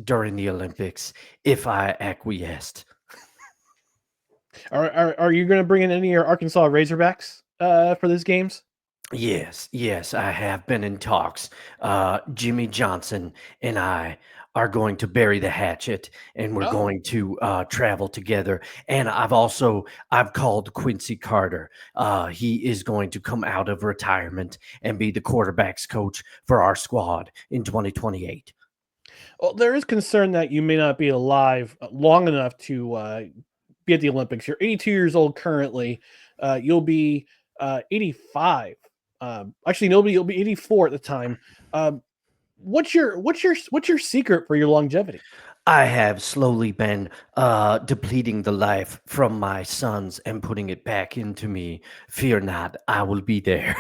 during the Olympics if I acquiesced. Are you going to bring in any of your Arkansas Razorbacks for these games? Yes, I have been in talks. Jimmy Johnson and I are going to bury the hatchet, and we're going to travel together. And I've called Quincy Carter. He is going to come out of retirement and be the quarterback's coach for our squad in 2028. Well, there is concern that you may not be alive long enough to be at the Olympics. You're 82 years old currently. You'll be 85. Actually, no, you'll be 84 at the time. What's your secret for your longevity? I have slowly been depleting the life from my sons and putting it back into me. Fear not, I will be there.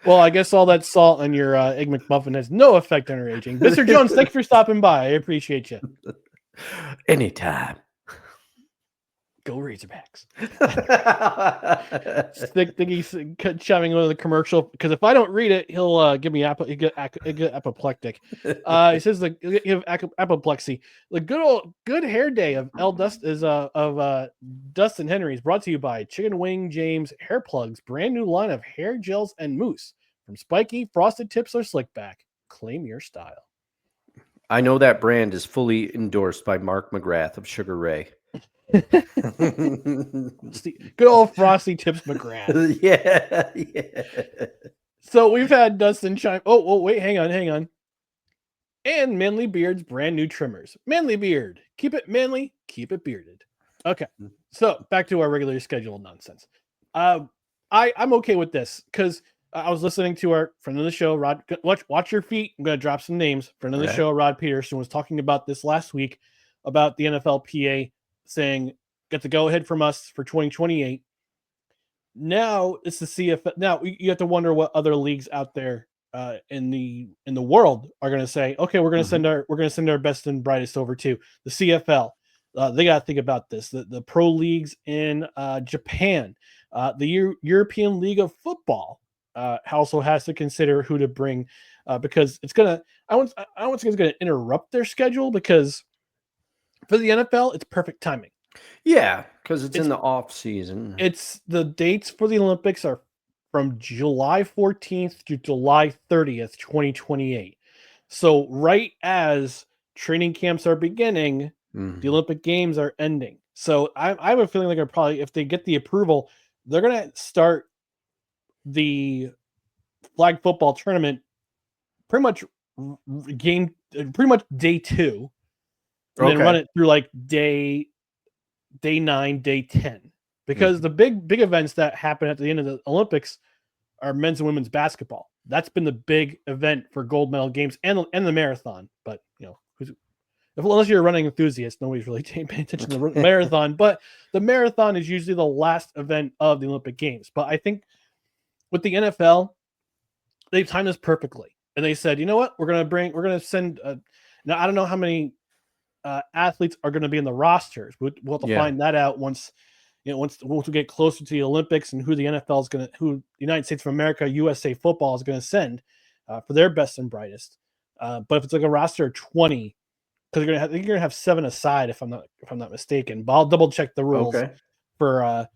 Well, I guess all that salt on your Egg McMuffin has no effect on her aging. Mr. Jones, thank you for stopping by. I appreciate you. Anytime. Go Razorbacks. He's chiming into the commercial because if I don't read it, he'll give me get apoplectic. He says he'll have apoplexy. The good hair day of Dustin Henry is brought to you by Chicken Wing James Hair Plugs, brand new line of hair gels and mousse from spiky, frosted tips or slick back. Claim your style. I know that brand is fully endorsed by Mark McGrath of Sugar Ray. Good old Frosty Tips McGrath. Yeah. So we've had Dustin chime. Oh, wait, hang on. And Manly Beard's brand new trimmers. Manly Beard, keep it manly, keep it bearded. Okay, so back to our regularly scheduled nonsense. I'm okay with this because I was listening to our friend of the show, Rod. Watch your feet. I'm going to drop some names. Friend of the show, Rod Peterson, was talking about this last week about the NFLPA saying get the go ahead from us for 2028. Now it's the CFL. Now you have to wonder what other leagues out there in the world are going to say, okay, we're going to send our best and brightest over to the CFL. They got to think about this. The pro leagues in Japan, the European League of Football also has to consider who to bring because it's gonna. I don't think it's going to interrupt their schedule because for the NFL, it's perfect timing. Yeah, because it's in the off season. It's the dates for the Olympics are from July 14th to July 30th, 2028. So right as training camps are beginning, the Olympic Games are ending. So I have a feeling like probably, if they get the approval, they're going to start the flag football tournament pretty much day 2, and then run it through like day 9, day 10. Because the big events that happen at the end of the Olympics are men's and women's basketball. That's been the big event for gold medal games and the marathon. But unless you're a running enthusiast, nobody's really paying attention to the marathon. But the marathon is usually the last event of the Olympic Games. But I think with the NFL, they've timed this perfectly, and they said, you know what, we're going to send. Now I don't know how many athletes are going to be in the rosters. We'll have to find that out once we get closer to the Olympics and who the NFL is who the United States of America, USA Football is going to send for their best and brightest. But if it's like a roster of 20, because you're going to have 7 aside, if I'm not mistaken. But I'll double check the rules for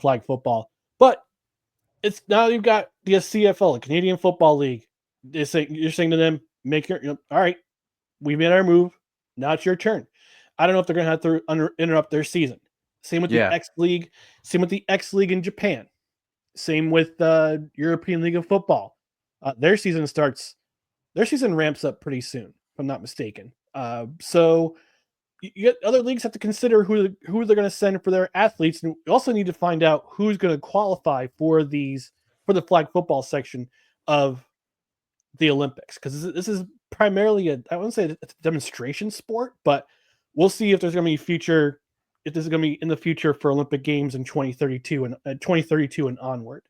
flag football. But it's now you've got the CFL, the Canadian Football League. You're saying to them, all right, we made our move. Now it's your turn. I don't know if they're going to have to interrupt their season. Same with the X League. Same with the X League in Japan. Same with the European League of Football. Their season ramps up pretty soon, if I'm not mistaken. So you get other leagues have to consider who they're going to send for their athletes, and you also need to find out who's going to qualify for the flag football section of the Olympics, because this is primarily I wouldn't say it's a demonstration sport, but we'll see if there's going to be if this is going to be in the future for Olympic Games in 2032 and onward.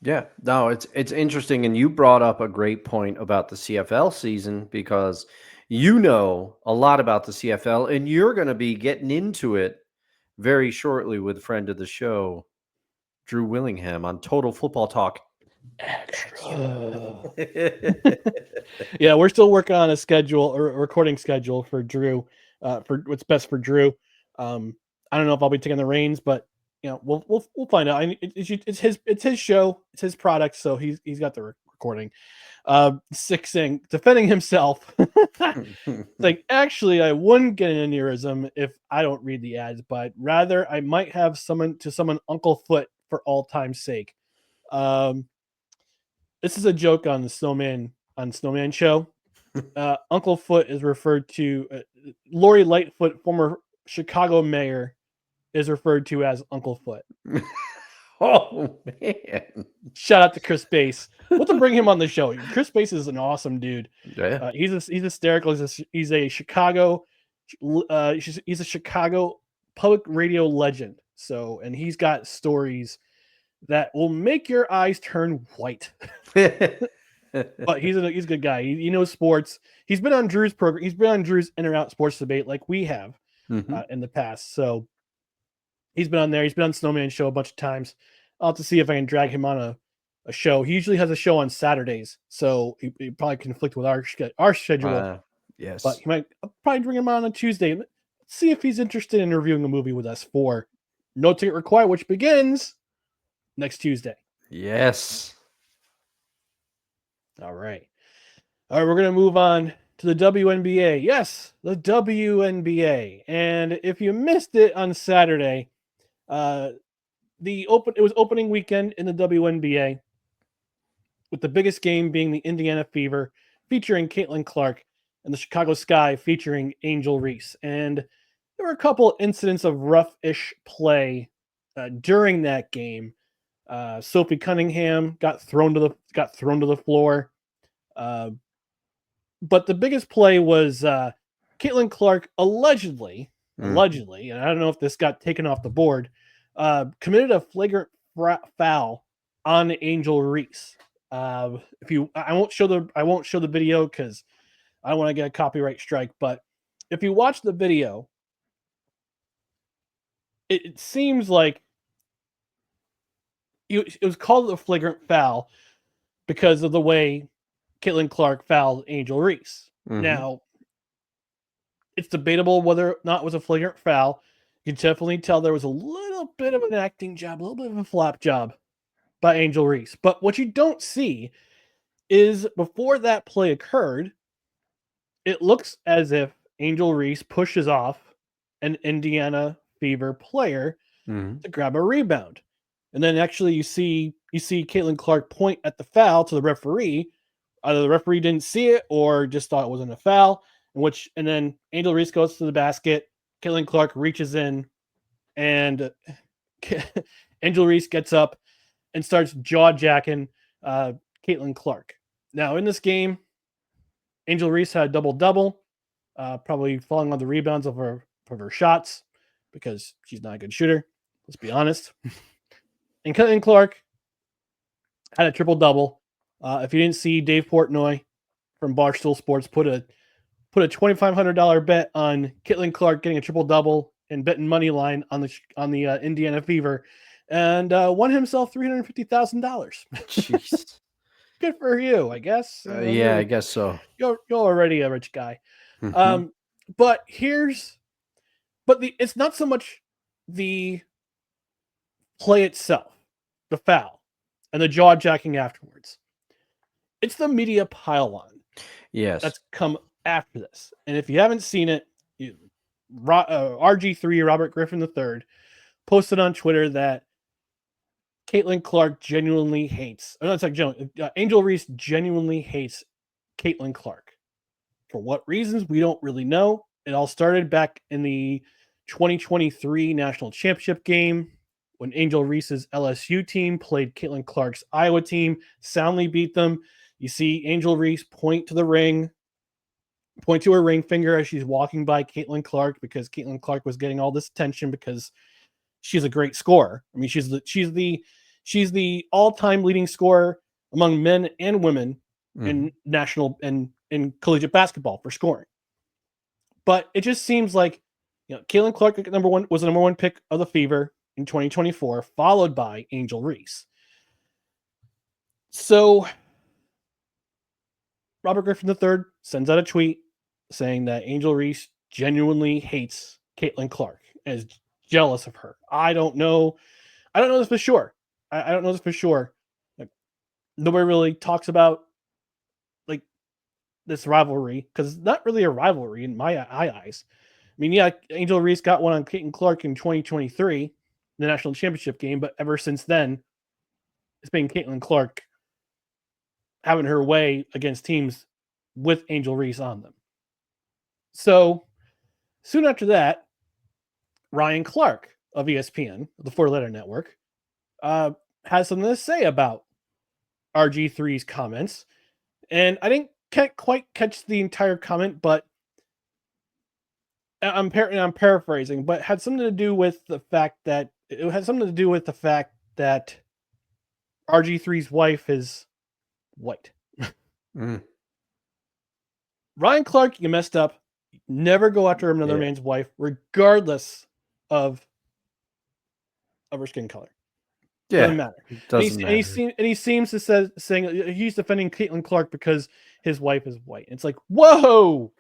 Yeah, no, it's interesting, and you brought up a great point about the CFL season because you know a lot about the CFL, and you're going to be getting into it very shortly with a friend of the show, Drew Willingham, on Total Football Talk. Extra. Yeah, we're still working on a schedule or a recording schedule for Drew, for what's best for Drew. I don't know if I'll be taking the reins, but we'll find out. It's his show, it's his product, so he's got the recording. Sixing, defending himself. Like, actually, I wouldn't get an aneurysm if I don't read the ads, but rather I might have someone Uncle Foot for all time's sake. This is a joke on the Snowman show. Uncle Foot is referred to. Lori Lightfoot, former Chicago mayor, is referred to as Uncle Foot. Oh man! Shout out to Chris Bass. We'll have to bring him on the show. Chris Bass is an awesome dude. Yeah. He's hysterical. He's a Chicago. He's a Chicago public radio legend. So, and he's got stories that will make your eyes turn white. But he's a good guy. He knows sports. He's been on Drew's program. He's been on Drew's In or Out Sports Debate like we have in the past. So he's been on there. He's been on Snowman Show a bunch of times. I'll have to see if I can drag him on a show. He usually has a show on Saturdays, so he probably conflict with our schedule. Yes, but I'll probably bring him on Tuesday. Let's see if he's interested in reviewing a movie with us for No Ticket Required, which begins next Tuesday. Yes. All right. We're going to move on to the WNBA. Yes, the WNBA. And if you missed it on Saturday, it was opening weekend in the WNBA, with the biggest game being the Indiana Fever featuring Caitlin Clark and the Chicago Sky featuring Angel Reese. And there were a couple incidents of rough-ish play during that game. Sophie Cunningham got thrown to the floor. But the biggest play was Caitlin Clark allegedly, and I don't know if this got taken off the board, committed a flagrant foul on Angel Reese. I won't show the video because I don't want to get a copyright strike. But if you watch the video, it seems like it was called a flagrant foul because of the way Caitlin Clark fouled Angel Reese. Now, it's debatable whether or not it was a flagrant foul. You can definitely tell there was a little bit of an acting job, a little bit of a flap job by Angel Reese. But what you don't see is before that play occurred, it looks as if Angel Reese pushes off an Indiana Fever player to grab a rebound. And then actually you see Caitlin Clark point at the foul to the referee. Either the referee didn't see it or just thought it wasn't a foul. And then Angel Reese goes to the basket. Caitlin Clark reaches in, and Angel Reese gets up and starts jaw-jacking Caitlin Clark. Now, in this game, Angel Reese had a double-double, probably falling on the rebounds of her shots because she's not a good shooter. Let's be honest. And Caitlin Clark had a triple-double. If you didn't see, Dave Portnoy from Barstool Sports put a $2,500 bet on Caitlin Clark getting a triple-double and betting money line on the Indiana Fever, and won himself $350,000. Jeez. Good for you, I guess. Yeah, I guess so. You're already a rich guy. But it's not so much the play itself, the foul, and the jaw jacking afterwards. It's the media pile-on. Yes, that's come after this. And if you haven't seen it, RG3, Robert Griffin III, posted on Twitter that Caitlin Clark genuinely hates. Angel Reese genuinely hates Caitlin Clark. For what reasons, we don't really know. It all started back in the 2023 National Championship game when Angel Reese's LSU team played Caitlin Clark's Iowa team, soundly beat them. You see Angel Reese point to her ring finger as she's walking by Caitlin Clark because Caitlin Clark was getting all this attention because she's a great scorer. I mean, she's the all-time leading scorer among men and women in national and in collegiate basketball for scoring. But it just seems like, Caitlin Clark was the number one pick of the Fever in 2024, followed by Angel Reese. So Robert Griffin III sends out a tweet saying that Angel Reese genuinely hates Caitlin Clark and is jealous of her. I don't know this for sure. I don't know this for sure. Nobody really talks about this rivalry because it's not really a rivalry in my eyes. I mean, yeah, Angel Reese got one on Caitlin Clark in 2023, the national championship game, but ever since then, it's been Caitlin Clark having her way against teams with Angel Reese on them. So soon after that, Ryan Clark of ESPN, the Four Letter Network, has something to say about RG3's comments. And I can't quite catch the entire comment, but I'm paraphrasing, but it had something to do with the fact that RG3's wife is white. Mm. Ryan Clark, you messed up. Never go after another man's wife, regardless of her skin color. Doesn't matter. Doesn't matter. And he seems to saying he's defending Caitlin Clark because his wife is white. It's like, whoa,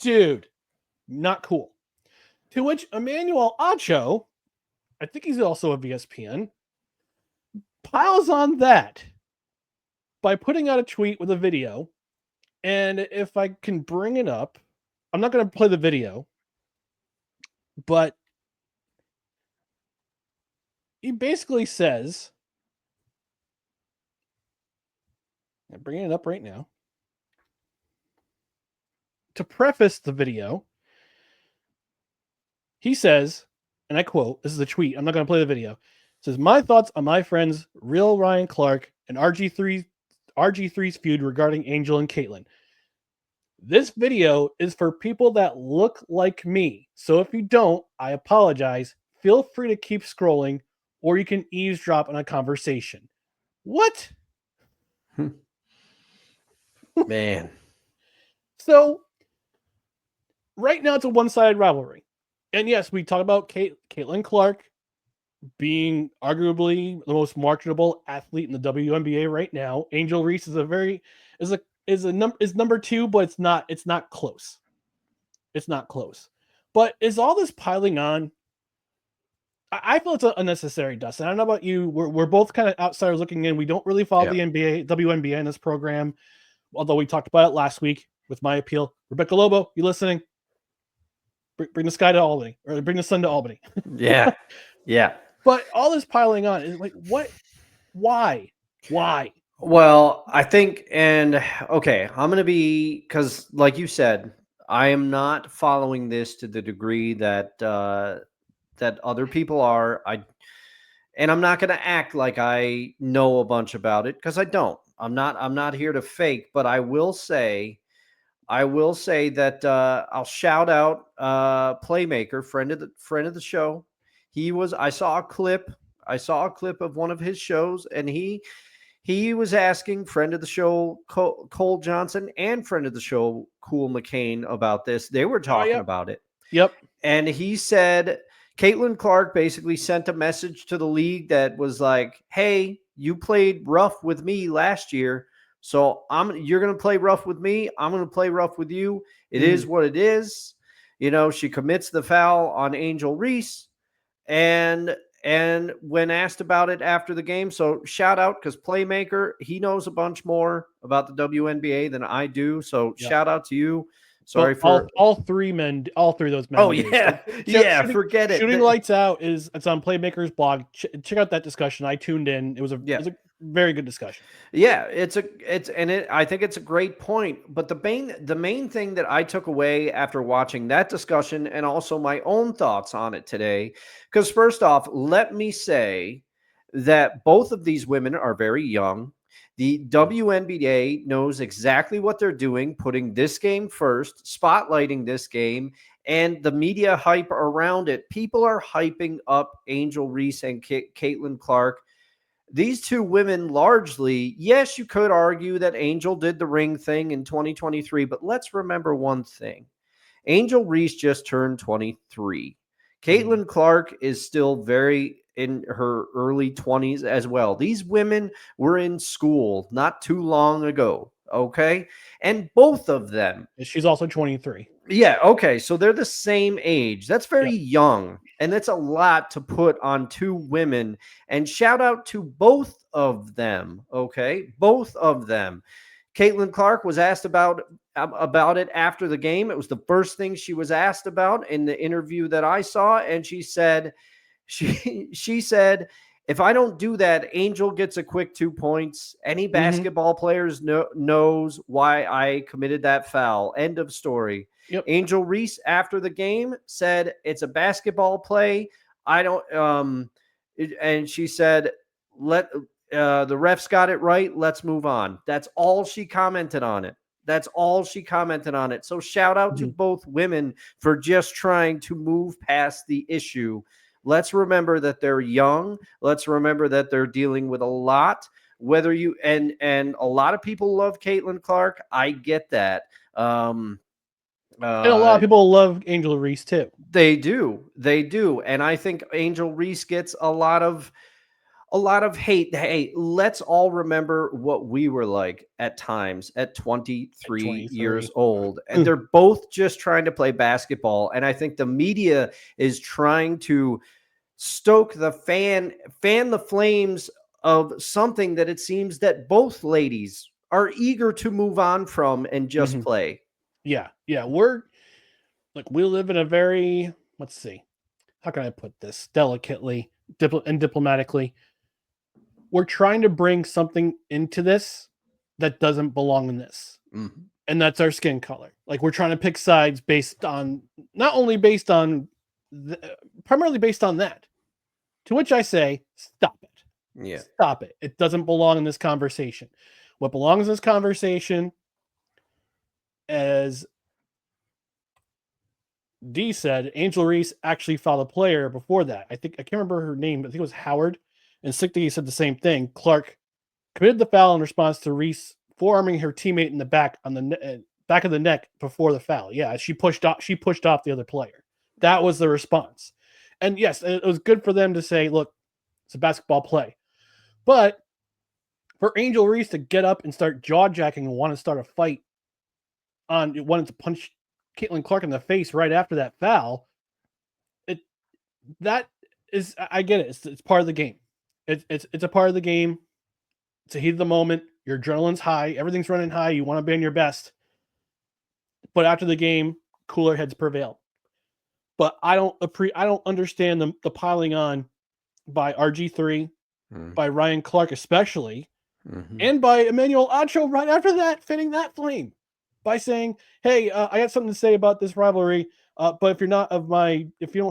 dude, not cool. To which Emmanuel Acho, I think he's also of ESPN, piles on that by putting out a tweet with a video. And if I can bring it up, I'm not going to play the video, but he basically says, I'm bringing it up right now. To preface the video, he says, and I quote, this is a tweet, I'm not going to play the video. It says, my thoughts on my friends, real Ryan Clark and RG3's feud regarding Angel and Caitlin. This video is for people that look like me. So if you don't, I apologize. Feel free to keep scrolling, or you can eavesdrop on a conversation. What? Man. So right now it's a one-sided rivalry. And yes, we talk about Caitlin Clark being arguably the most marketable athlete in the WNBA right now. Angel Reese is number 2, but it's not close. It's not close. But is all this piling on? I feel it's unnecessary, Dustin. I don't know about you. We're both kind of outsiders looking in. We don't really follow the WNBA in this program, although we talked about it last week with my appeal. Rebecca Lobo, you listening? Bring the sky to Albany, or bring the sun to Albany. Yeah. But all this piling on is like, what? Why? Well, I think, and okay, I'm going to be, because like you said, I am not following this to the degree that that other people are. And I'm not going to act like I know a bunch about it, because I don't. I'm not here to fake, but I will say that I'll shout out Playmaker, friend of the show. I saw a clip of one of his shows, and he was asking friend of the show Cole Johnson and friend of the show Cool McCain about this. They were talking about it. Yep. And he said Caitlin Clark basically sent a message to the league that was like, hey, you played rough with me last year, so you're going to play rough with me. I'm going to play rough with you. It is what it is. She commits the foul on Angel Reese, and when asked about it after the game, so shout out, because Playmaker, he knows a bunch more about the WNBA than I do. So shout out to you. Sorry for all three of those men. Oh yeah, forget it. Shooting Lights Out it's on Playmaker's blog. Check out that discussion. I tuned in. It was a very good discussion. Yeah, I think it's a great point. But the main thing that I took away after watching that discussion, and also my own thoughts on it today, because first off, let me say that both of these women are very young. The WNBA knows exactly what they're doing, putting this game first, spotlighting this game, and the media hype around it. People are hyping up Angel Reese and Caitlin Clark. These two women largely, yes, you could argue that Angel did the ring thing in 2023, but let's remember one thing. Angel Reese just turned 23. Caitlin Clark is still very in her early 20s as well. These women were in school not too long ago, okay? And both of them. She's also 23. Yeah, okay. So they're the same age. That's very young. And that's a lot to put on two women. And shout out to both of them, okay? Both of them. Caitlin Clark was asked about it after the game. It was the first thing she was asked about in the interview that I saw. And she said, she said, if I don't do that, Angel gets a quick 2 points. Any basketball players knows why I committed that foul. End of story. Yep. Angel Reese, after the game, said it's a basketball play. I don't and she said, the refs got it right. Let's move on. That's all she commented on it. So shout out to both women for just trying to move past the issue let's remember that they're young. Let's remember that they're dealing with a lot. Whether you and a lot of people love Caitlin Clark, I get that. And a lot of people love Angel Reese too. They do, and I think Angel Reese gets a lot of hate. Hey, let's all remember what we were like at times at 23 years old. And they're both just trying to play basketball. And I think the media is trying to stoke the fan the flames of something that it seems that both ladies are eager to move on from and just play. Yeah. We live in a very, let's see, how can I put this delicately and diplomatically? We're trying to bring something into this that doesn't belong in this. And that's our skin color. Like, we're trying to pick sides based on, not only based on, primarily based on that. To which I say, stop it. Yeah. Stop it. It doesn't belong in this conversation. What belongs in this conversation, as D said, Angel Reese actually fouled a player before that. I can't remember her name, but I think it was Howard. And Sick D said the same thing. Clark committed the foul in response to Reese forearming her teammate in the back on the back of the neck before the foul. Yeah, she pushed off the other player. That was the response. And yes, it was good for them to say, look, it's a basketball play. But for Angel Reese to get up and start jaw-jacking and want to start a fight wanted to punch Caitlin Clark in the face right after that foul, I get it. It's part of the game. It's a part of the game. It's a heat of the moment. Your adrenaline's high. Everything's running high. You want to be on your best. But after the game, cooler heads prevail. But I don't understand the piling on by RG3, by Ryan Clark especially, and by Emmanuel Acho right after that, fanning that flame by saying, hey, I got something to say about this rivalry. But if you don't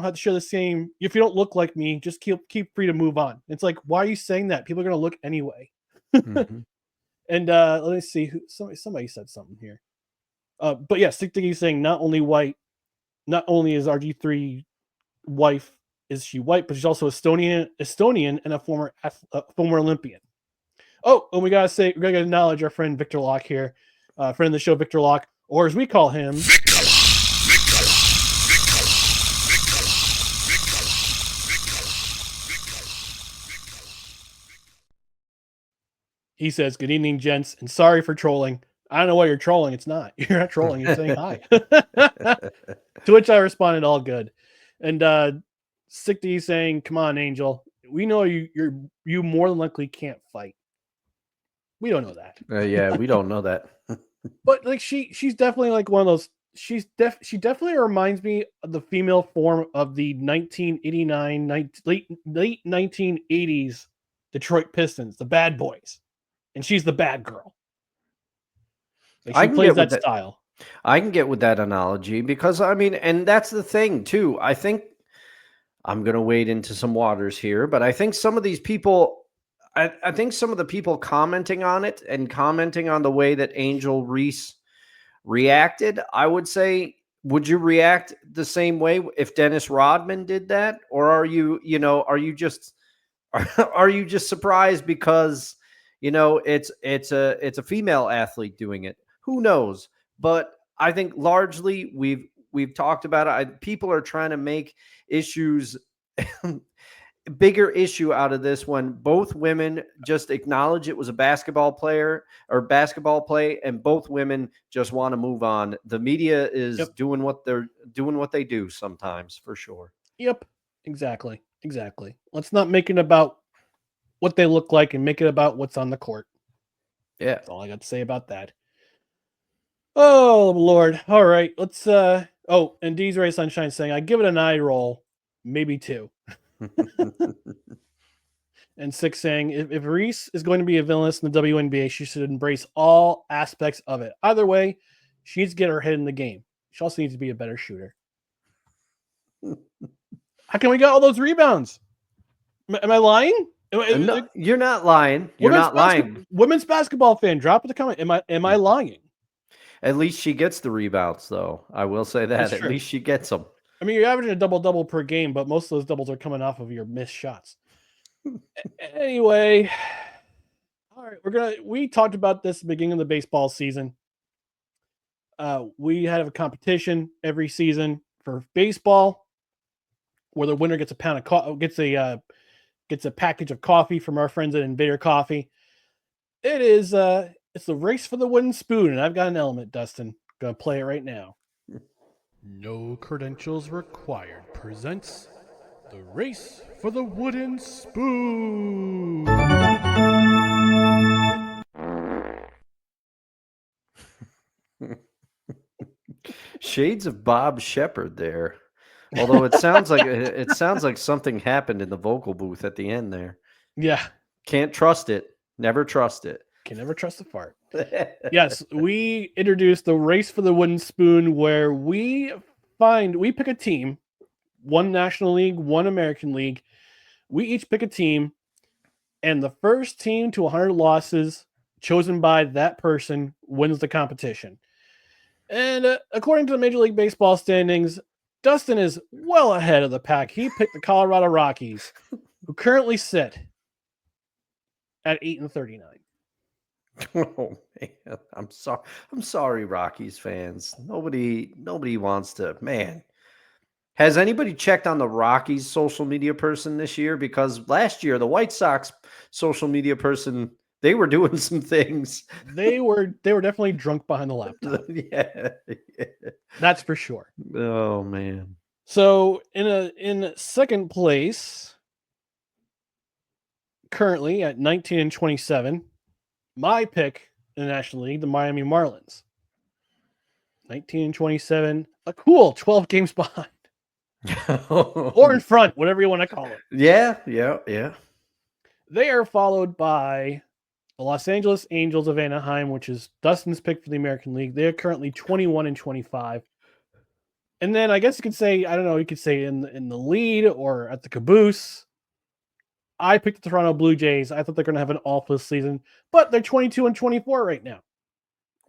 have to share the same, if you don't look like me, just keep free to move on. It's like, why are you saying that? People are going to look anyway. And let me see. Somebody said something here. But yeah, Sick Diggy's saying not only is RG3 wife, is she white, but she's also Estonian and a former Olympian. Oh, and we gotta acknowledge our friend Victor Locke here, friend of the show, Victor Locke, or as we call him, he says, "Good evening, gents, and sorry for trolling. I don't know why you're trolling. It's not. You're not trolling. You're saying hi." To which I responded, "All good." And Sick D saying, "Come on, Angel. We know you more than likely can't fight. We don't know that." Yeah, we don't know that. But like she's definitely like one of those. She definitely reminds me of the female form of the 1989 late 1980s Detroit Pistons, the bad boys, and she's the bad girl. Like, she plays that style. I can get with that analogy because, I mean, and that's the thing too. I think I'm going to wade into some waters here, but I think some of these people, I think some of the people commenting on it and commenting on the way that Angel Reese reacted, I would say, would you react the same way if Dennis Rodman did that? Or are you just surprised because, it's a female athlete doing it? Who knows? But I think largely we've talked about it. People are trying to make issues bigger issue out of this when both women just acknowledge it was a basketball play, and both women just want to move on. The media is doing what they do sometimes, for sure. Yep, exactly. Let's not make it about what they look like and make it about what's on the court. Yeah, that's all I got to say about that. Oh Lord! All right, let's. And D's Ray Sunshine saying, "I give it an eye roll, maybe 2." And Six saying, if Reese is going to be a villainess in the WNBA, she should embrace all aspects of it. Either way, she needs to get her head in the game. She also needs to be a better shooter. How can we get all those rebounds? Am I lying? No, you're not lying. You're not lying. Women's basketball fan, drop it a comment. Am I lying? At least she gets the rebounds, though. I will say that. That's At true. least she gets them. I mean, you're averaging a double-double per game, but most of those doubles are coming off of your missed shots. Anyway, all right, we talked about this at the beginning of the baseball season. We have a competition every season for baseball where the winner gets gets a package of coffee from our friends at Invader Coffee. It's the race for the wooden spoon, and I've got an element, Dustin. Gonna play it right now. No Credentials Required presents the race for the wooden spoon. Shades of Bob Shepard there. Although it sounds like something happened in the vocal booth at the end there. Yeah. Can't trust it. Never trust it. Can never trust a fart. Yes, we introduced the race for the wooden spoon where we pick a team, one National League, one American League. We each pick a team, and the first team to 100 losses chosen by that person wins the competition. And according to the Major League Baseball standings, Dustin is well ahead of the pack. He picked the Colorado Rockies, who currently sit at 8-39. Oh man, I'm sorry, Rockies fans. Nobody wants to. Man, has anybody checked on the Rockies social media person this year? Because last year the White Sox social media person, they were doing some things. They were definitely drunk behind the laptop. Yeah. That's for sure. Oh man. So in second place, currently at 19-27, my pick in the National League, the Miami Marlins. 19-27, a cool 12 games behind. Or in front, whatever you want to call it. Yeah. They are followed by the Los Angeles Angels of Anaheim, which is Dustin's pick for the American League. They're currently 21-25. And then I guess you could say, I don't know, you could say in the lead or at the caboose, I picked the Toronto Blue Jays. I thought they're going to have an awful season, but they're 22-24 right now.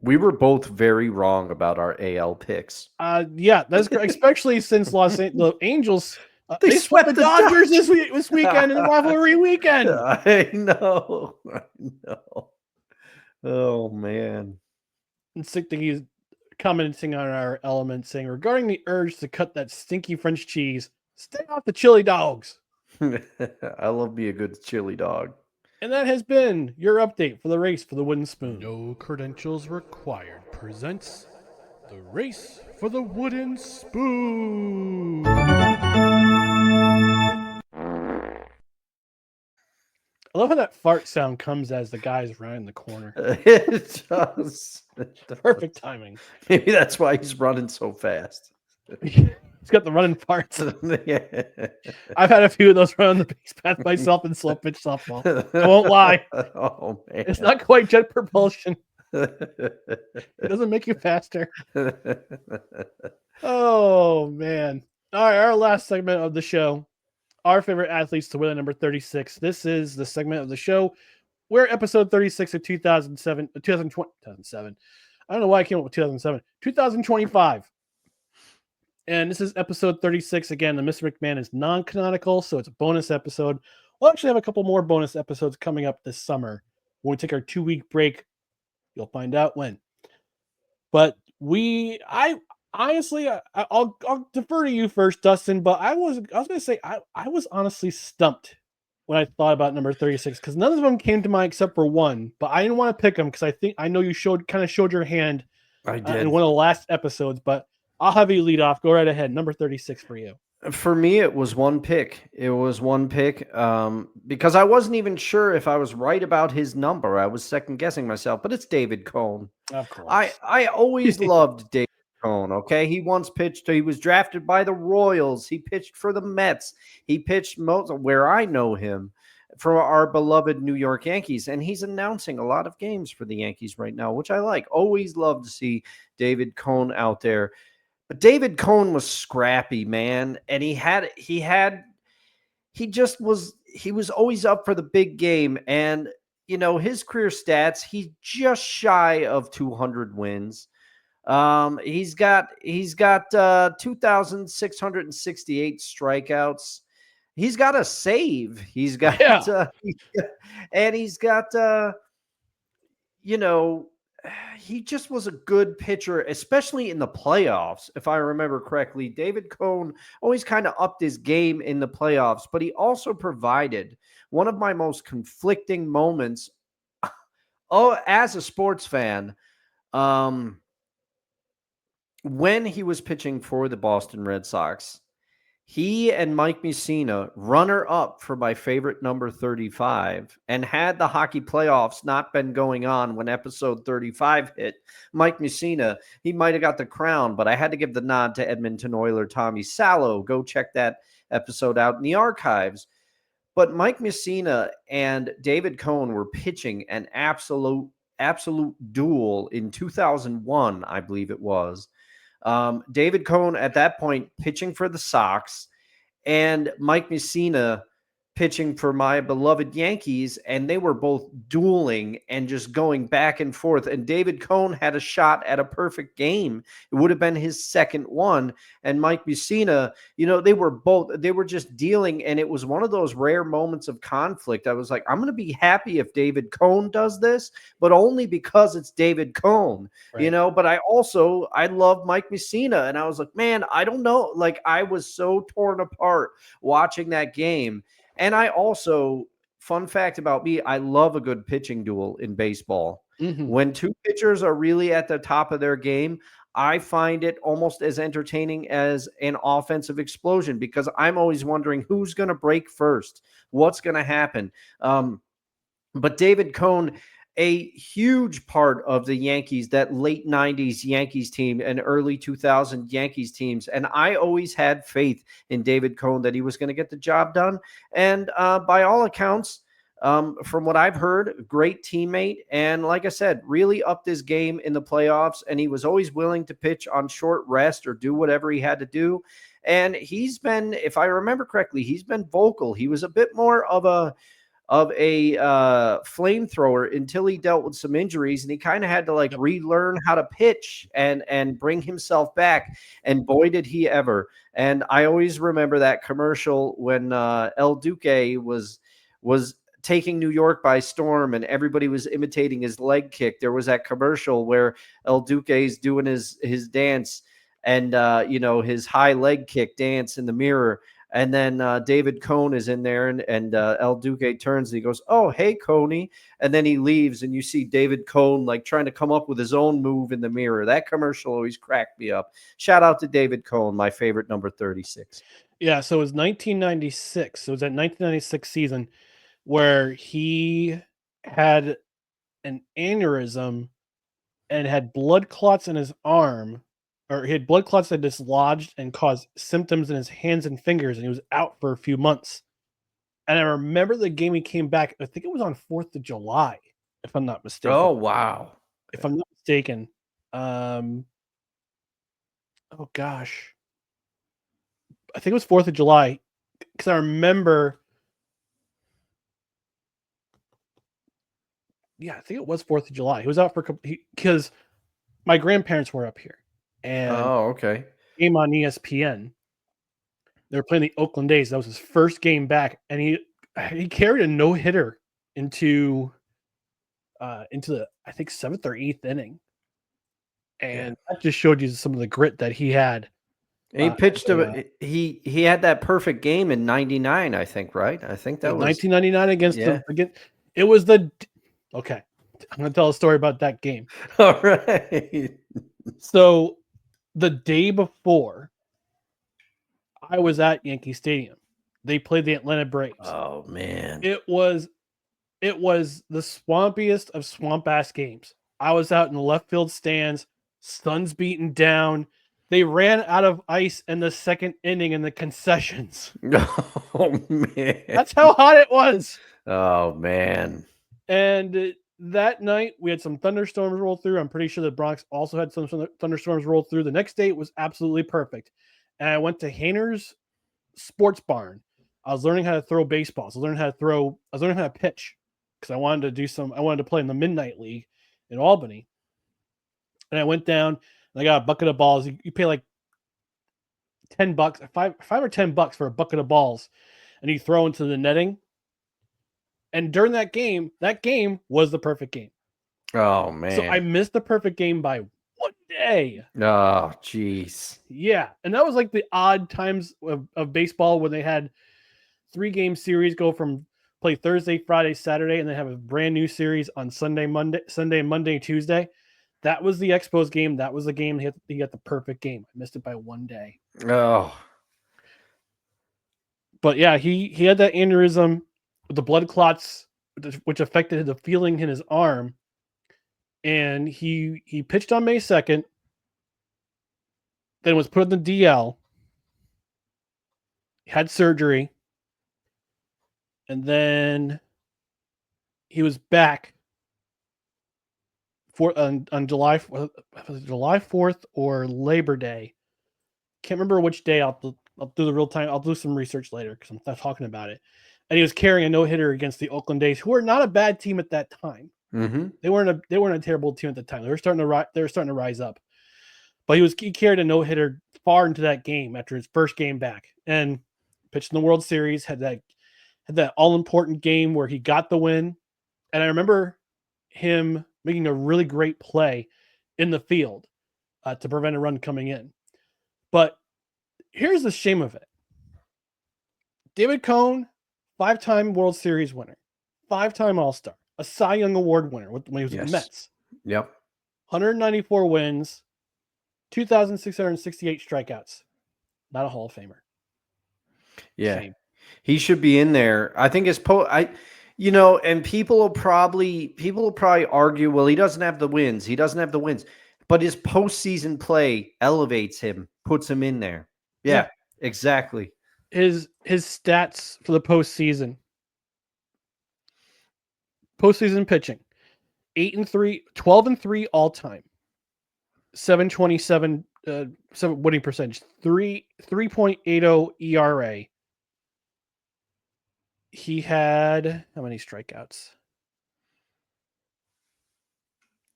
We were both very wrong about our AL picks. Yeah, that's great, especially since the Angels they swept the Dodgers this weekend in the rivalry weekend. I know. Oh man. And sick that he's commenting on our element, saying regarding the urge to cut that stinky French cheese, stay off the chili dogs. I love me a good chili dog. And that has been your update for the race for the wooden spoon. No Credentials Required presents the race for the wooden spoon. I love how that fart sound comes as the guy's running the corner. It does. Perfect timing. Maybe that's why he's running so fast. He's got the running farts. Yeah. I've had a few of those run on the base path myself in slow pitch softball. I won't lie. Oh man. It's not quite jet propulsion. It doesn't make you faster. Oh man. All right, our last segment of the show. Our favorite athletes to win at number 36. This is the segment of the show where episode 36 of 2007. I don't know why I came up with 2007. 2025. And this is episode 36. Again, the Mr. McMahon is non-canonical, so it's a bonus episode. We'll actually have a couple more bonus episodes coming up this summer. When we take our 2-week break, you'll find out when. But I'll defer to you first, Dustin. But I was going to say I was honestly stumped when I thought about number 36 because none of them came to mind except for one. But I didn't want to pick them because I know you showed your hand. I did in one of the last episodes. But I'll have you lead off. Go right ahead. Number 36 for you. For me, it was one pick. Because I wasn't even sure if I was right about his number. I was second guessing myself, but it's David Cone. Of course. I always loved David Cone. Okay. He once pitched, he was drafted by the Royals. He pitched for the Mets. He pitched where I know him for our beloved New York Yankees. And he's announcing a lot of games for the Yankees right now, which I like. Always love to see David Cone out there. But David Cone was scrappy, man. And he was always up for the big game. And, his career stats, he's just shy of 200 wins. He's got 2,668 strikeouts. He's got a save. He's got, Yeah. and he's got, you know, he just was a good pitcher, especially in the playoffs. If I remember correctly, David Cone always kind of upped his game in the playoffs, but he also provided one of my most conflicting moments. Oh, as a sports fan, when he was pitching for the Boston Red Sox, he and Mike Mussina, runner up for my favorite number 35, and had the hockey playoffs not been going on when episode 35 hit, Mike Mussina, he might have got the crown, but I had to give the nod to Edmonton Oiler Tommy Salo. Go check that episode out in the archives. But Mike Mussina and David Cone were pitching an absolute duel in 2001, I believe it was. David Cone at that point pitching for the Sox, and Mike Mussina pitching for my beloved Yankees, and they were both dueling and just going back and forth. And David Cone had a shot at a perfect game. It would have been his second one. And Mike Mussina, they were just dealing. And it was one of those rare moments of conflict. I was like, I'm going to be happy if David Cone does this, but only because it's David Cone, Right. but I love Mike Mussina. And I was like, man, I don't know. Like, I was so torn apart watching that game. And I also, fun fact about me, I love a good pitching duel in baseball. Mm-hmm. When two pitchers are really at the top of their game, I find it almost as entertaining as an offensive explosion, because I'm always wondering who's going to break first, what's going to happen. But David Cone, a huge part of the Yankees, that late 90s Yankees team and early 2000 Yankees teams. And I always had faith in David Cone that he was going to get the job done. And by all accounts, from what I've heard, great teammate. And like I said, really upped his game in the playoffs. And he was always willing to pitch on short rest or do whatever he had to do. And he's been, if I remember correctly, he's been vocal. He was a bit more of a flamethrower until he dealt with some injuries, and he kind of had to relearn how to pitch and bring himself back. And boy, did he ever. And I always remember that commercial when El Duque was taking New York by storm and everybody was imitating his leg kick. There was that commercial where El Duque's doing his dance and his high leg kick dance in the mirror. And then David Cone is in there, and El Duque turns and he goes, "Oh, hey, Coney." And then he leaves, and you see David Cone trying to come up with his own move in the mirror. That commercial always cracked me up. Shout out to David Cone, my favorite number 36. Yeah, so it was 1996. It was that 1996 season where he had an aneurysm and had blood clots in his arm. Or he had blood clots that dislodged and caused symptoms in his hands and fingers, and he was out for a few months. And I remember the game he came back, I think it was on 4th of July, if I'm not mistaken. Oh, wow. If I'm not mistaken. Oh, gosh. I think it was 4th of July, because I remember. Yeah, I think it was 4th of July. He was out for a couple, because my grandparents were up here. And okay. Game on ESPN. They were playing the Oakland A's. That was his first game back, and he carried a no-hitter into the, I think, 7th or 8th inning, and that just showed you some of the grit that he had. And he pitched he had that perfect game in '99, I think, right? I think that was 1999 against it was okay. I'm going to tell a story about that game. All right. So the day before, I was at Yankee Stadium. They played the Atlanta Braves. Oh, man. It was the swampiest of swamp-ass games. I was out in the left field stands, sun's beating down. They ran out of ice in the second inning in the concessions. Oh, man. That's how hot it was. Oh, man. And that night, we had some thunderstorms roll through. I'm pretty sure the Bronx also had some thunderstorms roll through. The next day, it was absolutely perfect. And I went to Hayner's Sports Barn. I was learning how to throw baseballs. I was learning how to pitch, because I wanted to play in the Midnight League in Albany. And I went down. And I got a bucket of balls. You pay like $10, five or $10 for a bucket of balls, and you throw into the netting. And during that game was the perfect game. Oh man. So I missed the perfect game by 1 day. Oh, jeez. Yeah. And that was like the odd times of baseball when they had 3-game series go from play Thursday, Friday, Saturday, and they have a brand new series on Sunday, Monday, Tuesday. That was the Expos game. That was the game he got the perfect game. I missed it by 1 day. Oh. But yeah, he had that aneurysm with the blood clots, which affected the feeling in his arm. And he pitched on May 2nd, then was put in the DL, had surgery, and then he was back on July 4th or Labor Day. Can't remember which day. I'll do the real time. I'll do some research later because I'm not talking about it. And he was carrying a no-hitter against the Oakland A's, who were not a bad team at that time. Mm-hmm. They weren't a terrible team at the time. They were starting to rise up. But he carried a no-hitter far into that game after his first game back, and pitched in the World Series, had that all-important game where he got the win. And I remember him making a really great play in the field to prevent a run coming in. But here's the shame of it. David Cone, 5-time World Series winner, 5-time All-Star, a Cy Young Award winner when he was with the Mets. Yep. 194 wins, 2,668 strikeouts. Not a Hall of Famer. Yeah. Shame. He should be in there. I think and people will probably argue, well, he doesn't have the wins. But his postseason play elevates him, puts him in there. Yeah. Exactly. His stats for the postseason pitching: 12-3 all time, 7.27 winning percentage, 3.80 ERA. He had how many strikeouts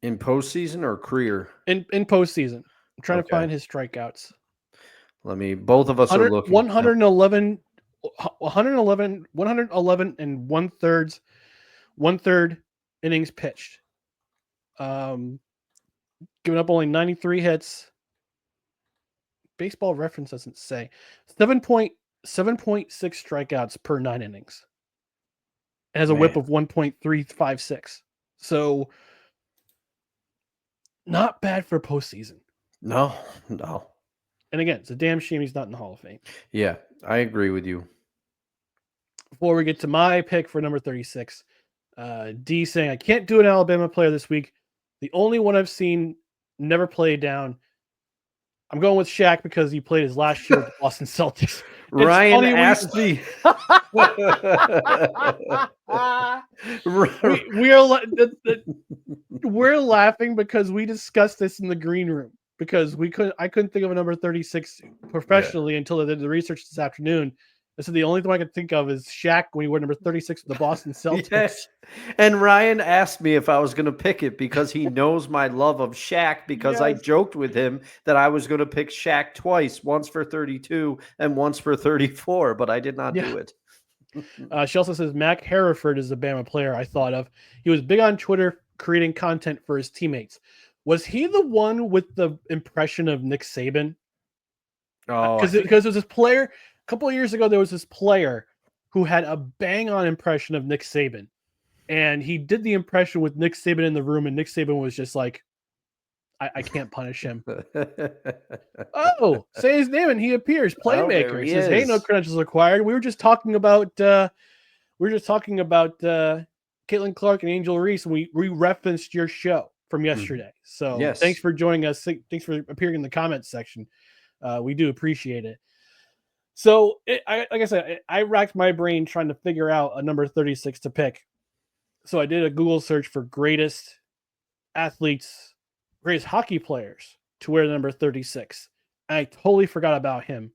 in postseason or career? In postseason. I'm trying to find his strikeouts. Both of us are looking. 111 and one-third innings pitched. Giving up only 93 hits. Baseball Reference doesn't say. 7.6 strikeouts per 9 innings. It has a whip of 1.356. So not bad for postseason. No. And again, it's a damn shame he's not in the Hall of Fame. Yeah, I agree with you. Before we get to my pick for number 36, D saying, I can't do an Alabama player this week. The only one I've seen never play down. I'm going with Shaq because he played his last year with the Boston Celtics. Ryan asked me. We're laughing because we discussed this in the green room because I couldn't think of a number 36 professionally until I did the research this afternoon. So the only thing I could think of is Shaq when he wore number 36 with the Boston Celtics. Yes. And Ryan asked me if I was going to pick it because he knows my love of Shaq because I joked with him that I was going to pick Shaq twice, once for 32 and once for 34, but I did not do it. She also says Mac Hereford is a Bama player I thought of. He was big on Twitter creating content for his teammates. Was he the one with the impression of Nick Saban? Oh, because there was this player a couple of years ago. There was this player who had a bang-on impression of Nick Saban, and he did the impression with Nick Saban in the room, and Nick Saban was just like, "I can't punish him." Oh, say his name, and he appears. Playmaker. He says, "Hey, no credentials required." We were just talking about Caitlin Clark and Angel Reese, and we referenced your show from yesterday. So thanks for joining us. Thanks for appearing in the comments section. We do appreciate it. So, like I said, I racked my brain trying to figure out a number 36 to pick. So I did a Google search for greatest hockey players to wear the number 36. And I totally forgot about him,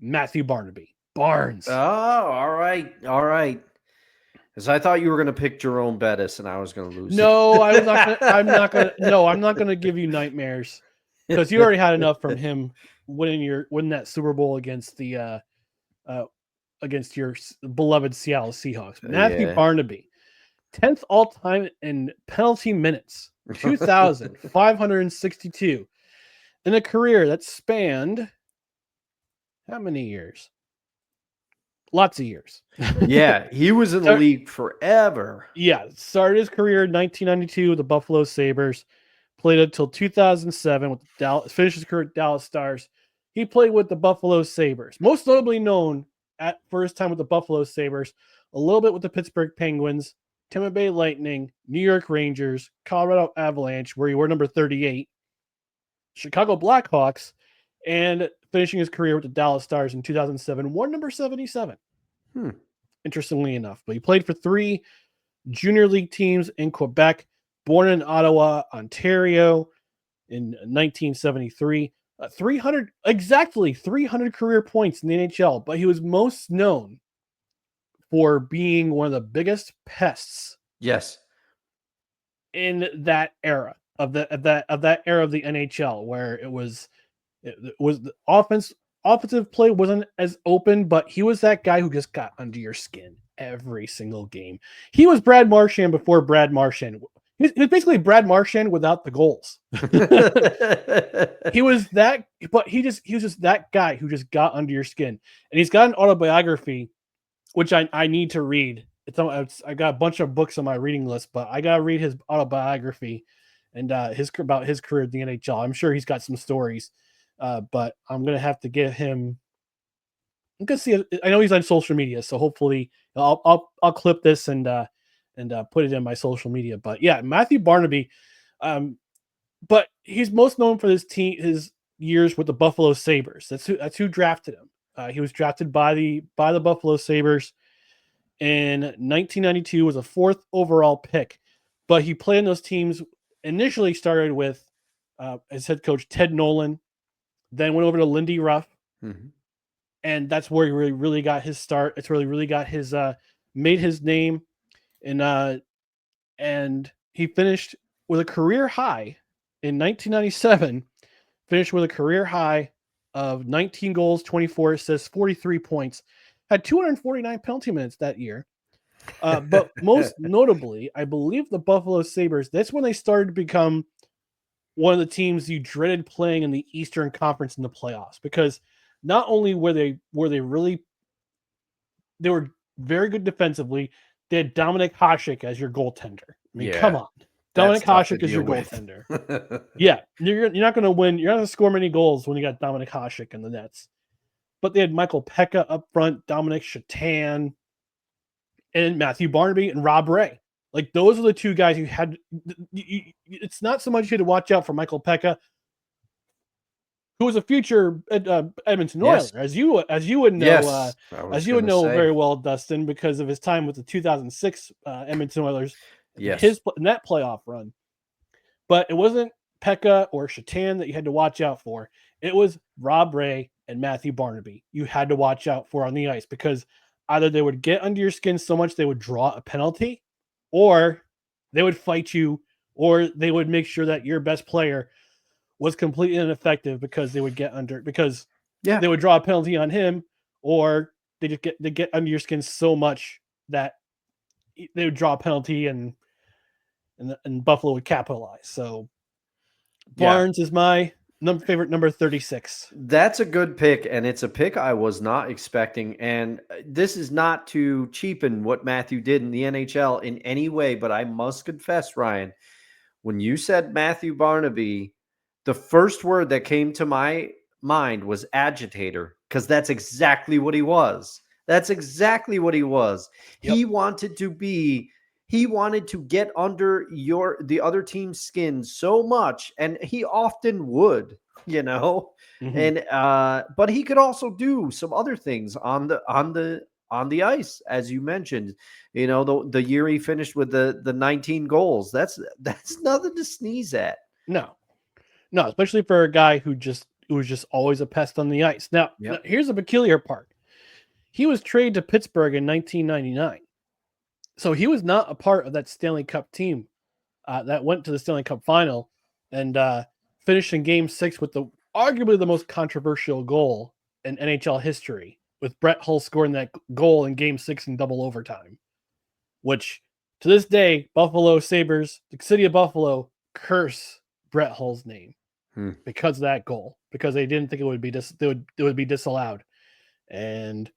Matthew Barnes. Oh, all right. Because I thought you were going to pick Jerome Bettis, and I was going to lose. No, I'm not going to give you nightmares. because you already had enough from him winning that Super Bowl against the against your beloved Seattle Seahawks. Matthew Yeah. Barnaby, 10th all time in penalty minutes, 2,562, in a career that spanned how many years? Lots of years. Yeah, he was in the league forever. Yeah, started his career in 1992 with the Buffalo Sabres, played until 2007 with the finished his career at Dallas Stars. He played with the Buffalo Sabres, most notably known at first time with the Buffalo Sabres, a little bit with the Pittsburgh Penguins, Tampa Bay Lightning, New York Rangers, Colorado Avalanche, where he wore number 38, Chicago Blackhawks, and finishing his career with the Dallas Stars in 2007, wore number 77. Interestingly enough, but he played for 3 junior league teams in Quebec, born in Ottawa, Ontario in 1973. 300 career points in the NHL, but he was most known for being one of the biggest pests. Yes. In that era of that era of the NHL, where it was the offensive play wasn't as open, but he was that guy who just got under your skin every single game. He was Brad Marchand before Brad Marchand. He was basically Brad Marchand without the goals. He was that, but he was just that guy who just got under your skin. And he's got an autobiography, which I need to read. I got a bunch of books on my reading list, but I gotta read his autobiography and about his career in the NHL. I'm sure he's got some stories, but I'm gonna have to get him. I'm gonna see. I know he's on social media, so hopefully I'll clip this and put it in my social media. But yeah, Matthew Barnaby, but he's most known for his years with the Buffalo Sabres. That's who drafted him. He was drafted by the Buffalo Sabres in 1992, was a 4th overall pick, but he played in those teams. Initially started with his head coach Ted Nolan, then went over to Lindy Ruff, and that's where he really got his start. It's really got his made his name, and he finished with a career high in 1997. Finished with a career high of 19 goals, 24 assists, 43 points. Had 249 penalty minutes that year. But most notably, I believe the Buffalo Sabres, that's when they started to become one of the teams you dreaded playing in the Eastern Conference in the playoffs, because not only were they very good defensely, they had Dominic Hasek as your goaltender. I mean, come on. Dominic Hasek is your goaltender. Yeah, you're not going to win. You're not going to score many goals when you got Dominic Hasek in the nets. But they had Michael Pekka up front, Dominic Shatan, and Matthew Barnaby and Rob Ray. Like, those are the 2 guys you had. It's not so much you had to watch out for Michael Pekka, who was a future Edmonton Oiler, as you would know, very well, Dustin, because of his time with the 2006 Edmonton Oilers. Yes, in that playoff run. But it wasn't Pekka or Shatan that you had to watch out for. It was Rob Ray and Matthew Barnaby you had to watch out for on the ice, because either they would get under your skin so much they would draw a penalty, or they would fight you, or they would make sure that your best player was completely ineffective because they would get under, because they would draw a penalty on him, or they get under your skin so much that they would draw a penalty and Buffalo would capitalize. So Barnes is my favorite number 36. That's a good pick, and it's a pick I was not expecting. And this is not to cheapen what Matthew did in the NHL in any way, but I must confess, Ryan, when you said Matthew Barnaby, the first word that came to my mind was agitator, because that's exactly what he was. That's exactly what he was. Yep. He wanted to get under the other team's skin so much, and he often would, and but he could also do some other things on the ice, as you mentioned. The year he finished with the 19 goals. That's nothing to sneeze at. No, especially for a guy who was just always a pest on the ice. Now, here's the peculiar part. He was traded to Pittsburgh in 1999. So he was not a part of that Stanley Cup team that went to the Stanley Cup final and finished in Game 6 with arguably the most controversial goal in NHL history, with Brett Hull scoring that goal in Game 6 in double overtime, which to this day, Buffalo Sabres, the city of Buffalo, curse Brett Hull's name because of that goal, because they didn't think it would be it would be disallowed, and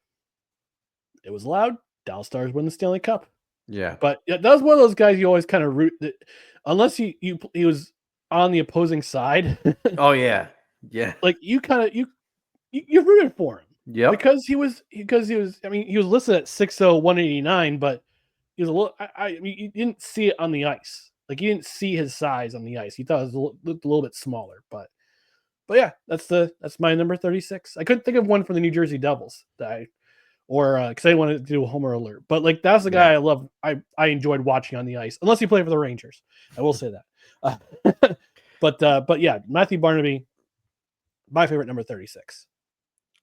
it was allowed. Dallas Stars win the Stanley Cup. Yeah, but that was one of those guys you always kind of root that, unless he was on the opposing side. Oh yeah, yeah. Like you rooted for him. Yep. Because he was. I mean, he was listed at 6'0", 189, but he was a little. I mean, you didn't see it on the ice. Like you didn't see his size on the ice. You thought it looked a little bit smaller, but yeah, that's my number 36. I couldn't think of one for the New Jersey Devils because I didn't want to do a homer alert. But like that's the guy I love. I enjoyed watching on the ice, unless he played for the Rangers. I will say that. But yeah, Matthew Barnaby, my favorite number 36.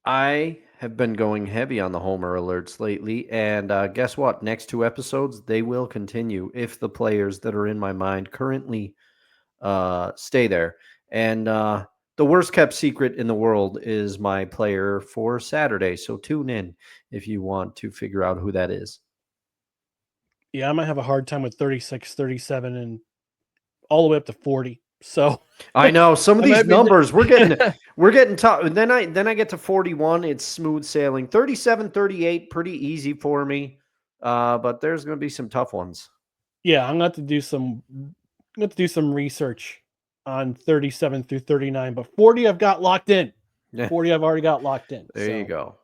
I have been going heavy on the homer alerts lately, and guess what? Next 2 episodes, they will continue if the players that are in my mind currently stay there. And the worst kept secret in the world is my player for Saturday. So tune in if you want to figure out who that is. Yeah, I might have a hard time with 36, 37, and all the way up to 40. So I know some of these numbers we're getting tough. And then I get to 41. It's smooth sailing. 37, 38, pretty easy for me. But there's going to be some tough ones. Yeah, I'm going to have to do some research on 37 through 39, but 40 I've got locked in. 40 I've already got locked in. There you go.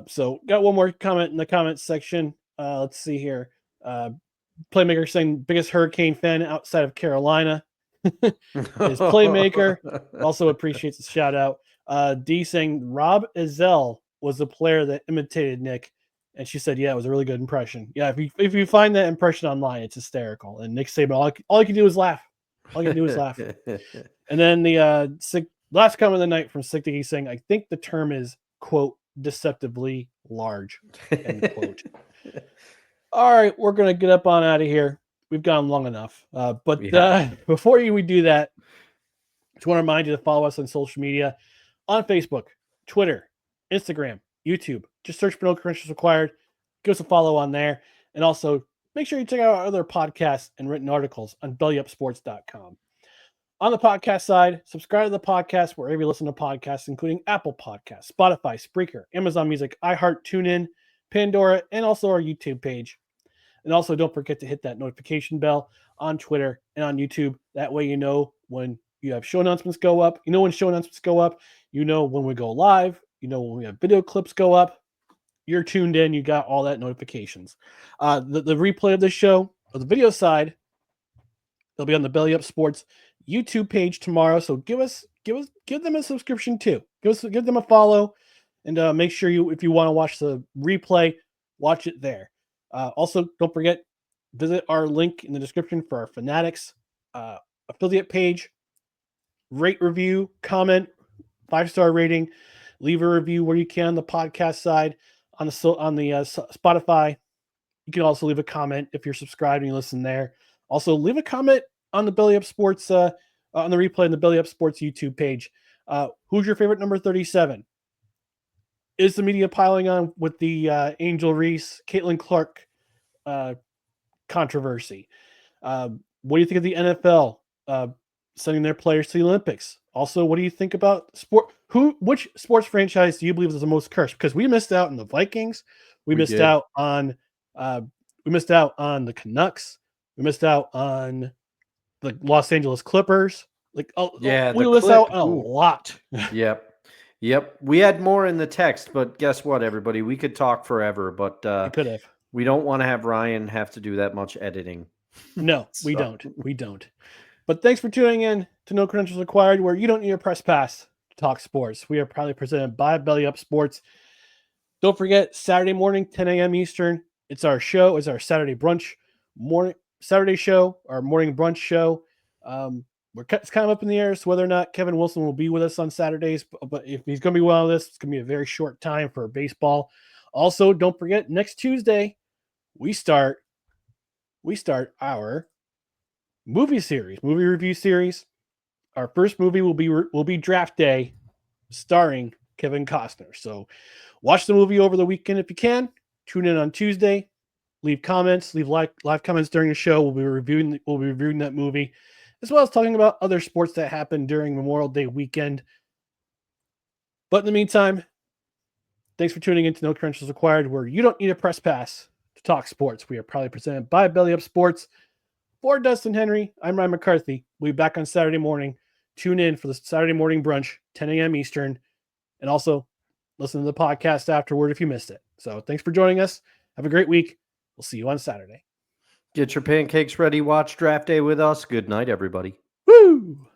So got one more comment in the comments section. Let's see here. Playmaker saying biggest Hurricane fan outside of Carolina. His Playmaker also appreciates the shout out. D saying Rob Ezell was the player that imitated Nick, and she said, "Yeah, it was a really good impression." Yeah, if you find that impression online, it's hysterical. And Nick Saban, all you can do is laugh. All you can do is laugh. And then the last comment of the night from Sick Dicky saying, "I think the term is quote deceptively large." End quote. All right, we're gonna get up on out of here. We've gone long enough. Before we do that, I just want to remind you to follow us on social media on Facebook, Twitter, Instagram, YouTube. Just search for No Credentials Required. Give us a follow on there. And also make sure you check out our other podcasts and written articles on bellyupsports.com. On the podcast side, subscribe to the podcast wherever you listen to podcasts, including Apple Podcasts, Spotify, Spreaker, Amazon Music, iHeart, TuneIn, Pandora, and also our YouTube page. And also don't forget to hit that notification bell on Twitter and on YouTube. That way you know when you have show announcements go up. You know when show announcements go up. You know when we go live. You know when we have video clips go up. You're tuned in. You got all that notifications. The replay of the show, or the video side, they'll be on the Belly Up Sports YouTube page tomorrow. So give them a subscription too. Give them a follow, and make sure if you want to watch the replay, watch it there. Also, don't forget, visit our link in the description for our Fanatics affiliate page. Rate, review, comment, 5-star rating, leave a review where you can on the podcast side, on the Spotify. You can also leave a comment if you're subscribed and you listen there. Also, leave a comment on the Belly Up Sports on the replay on the Belly Up Sports YouTube page. Who's your favorite number 37? Is the media piling on with the Angel Reese, Caitlin Clark controversy? What do you think of the NFL sending their players to the Olympics? Also, what do you think about sport? Which sports franchise do you believe is the most cursed? Because we missed out on the Vikings, we missed out on the Canucks, we missed out on the Los Angeles Clippers. We missed out on a lot. Yep. We had more in the text, but guess what, everybody? We could talk forever, but we could have. We don't want to have Ryan have to do that much editing. No, we don't. We don't. But thanks for tuning in to No Credentials Required, where you don't need a press pass to talk sports. We are proudly presented by Belly Up Sports. Don't forget, Saturday morning, 10 a.m. Eastern, it's our show. It's our Saturday show, our morning brunch show. It's kind of up in the air as to whether or not Kevin Wilson will be with us on Saturdays. But if he's going to be one of this, it's going to be a very short time for baseball. Also, don't forget, next Tuesday, we start our movie review series. our first movie will be Draft Day, starring Kevin Costner. So watch the movie over the weekend if you can. Tune in on Tuesday. Leave comments. Leave live comments during the show. We'll be reviewing that movie, as well as talking about other sports that happened during Memorial Day weekend. But in the meantime, thanks for tuning in to No Credentials Required, where you don't need a press pass to talk sports. We are proudly presented by Belly Up Sports. For Dustin Henry, I'm Ryan McCarthy. We'll be back on Saturday morning. Tune in for the Saturday morning brunch, 10 a.m. Eastern, and also listen to the podcast afterward if you missed it. So thanks for joining us. Have a great week. We'll see you on Saturday. Get your pancakes ready. Watch Draft Day with us. Good night, everybody. Woo!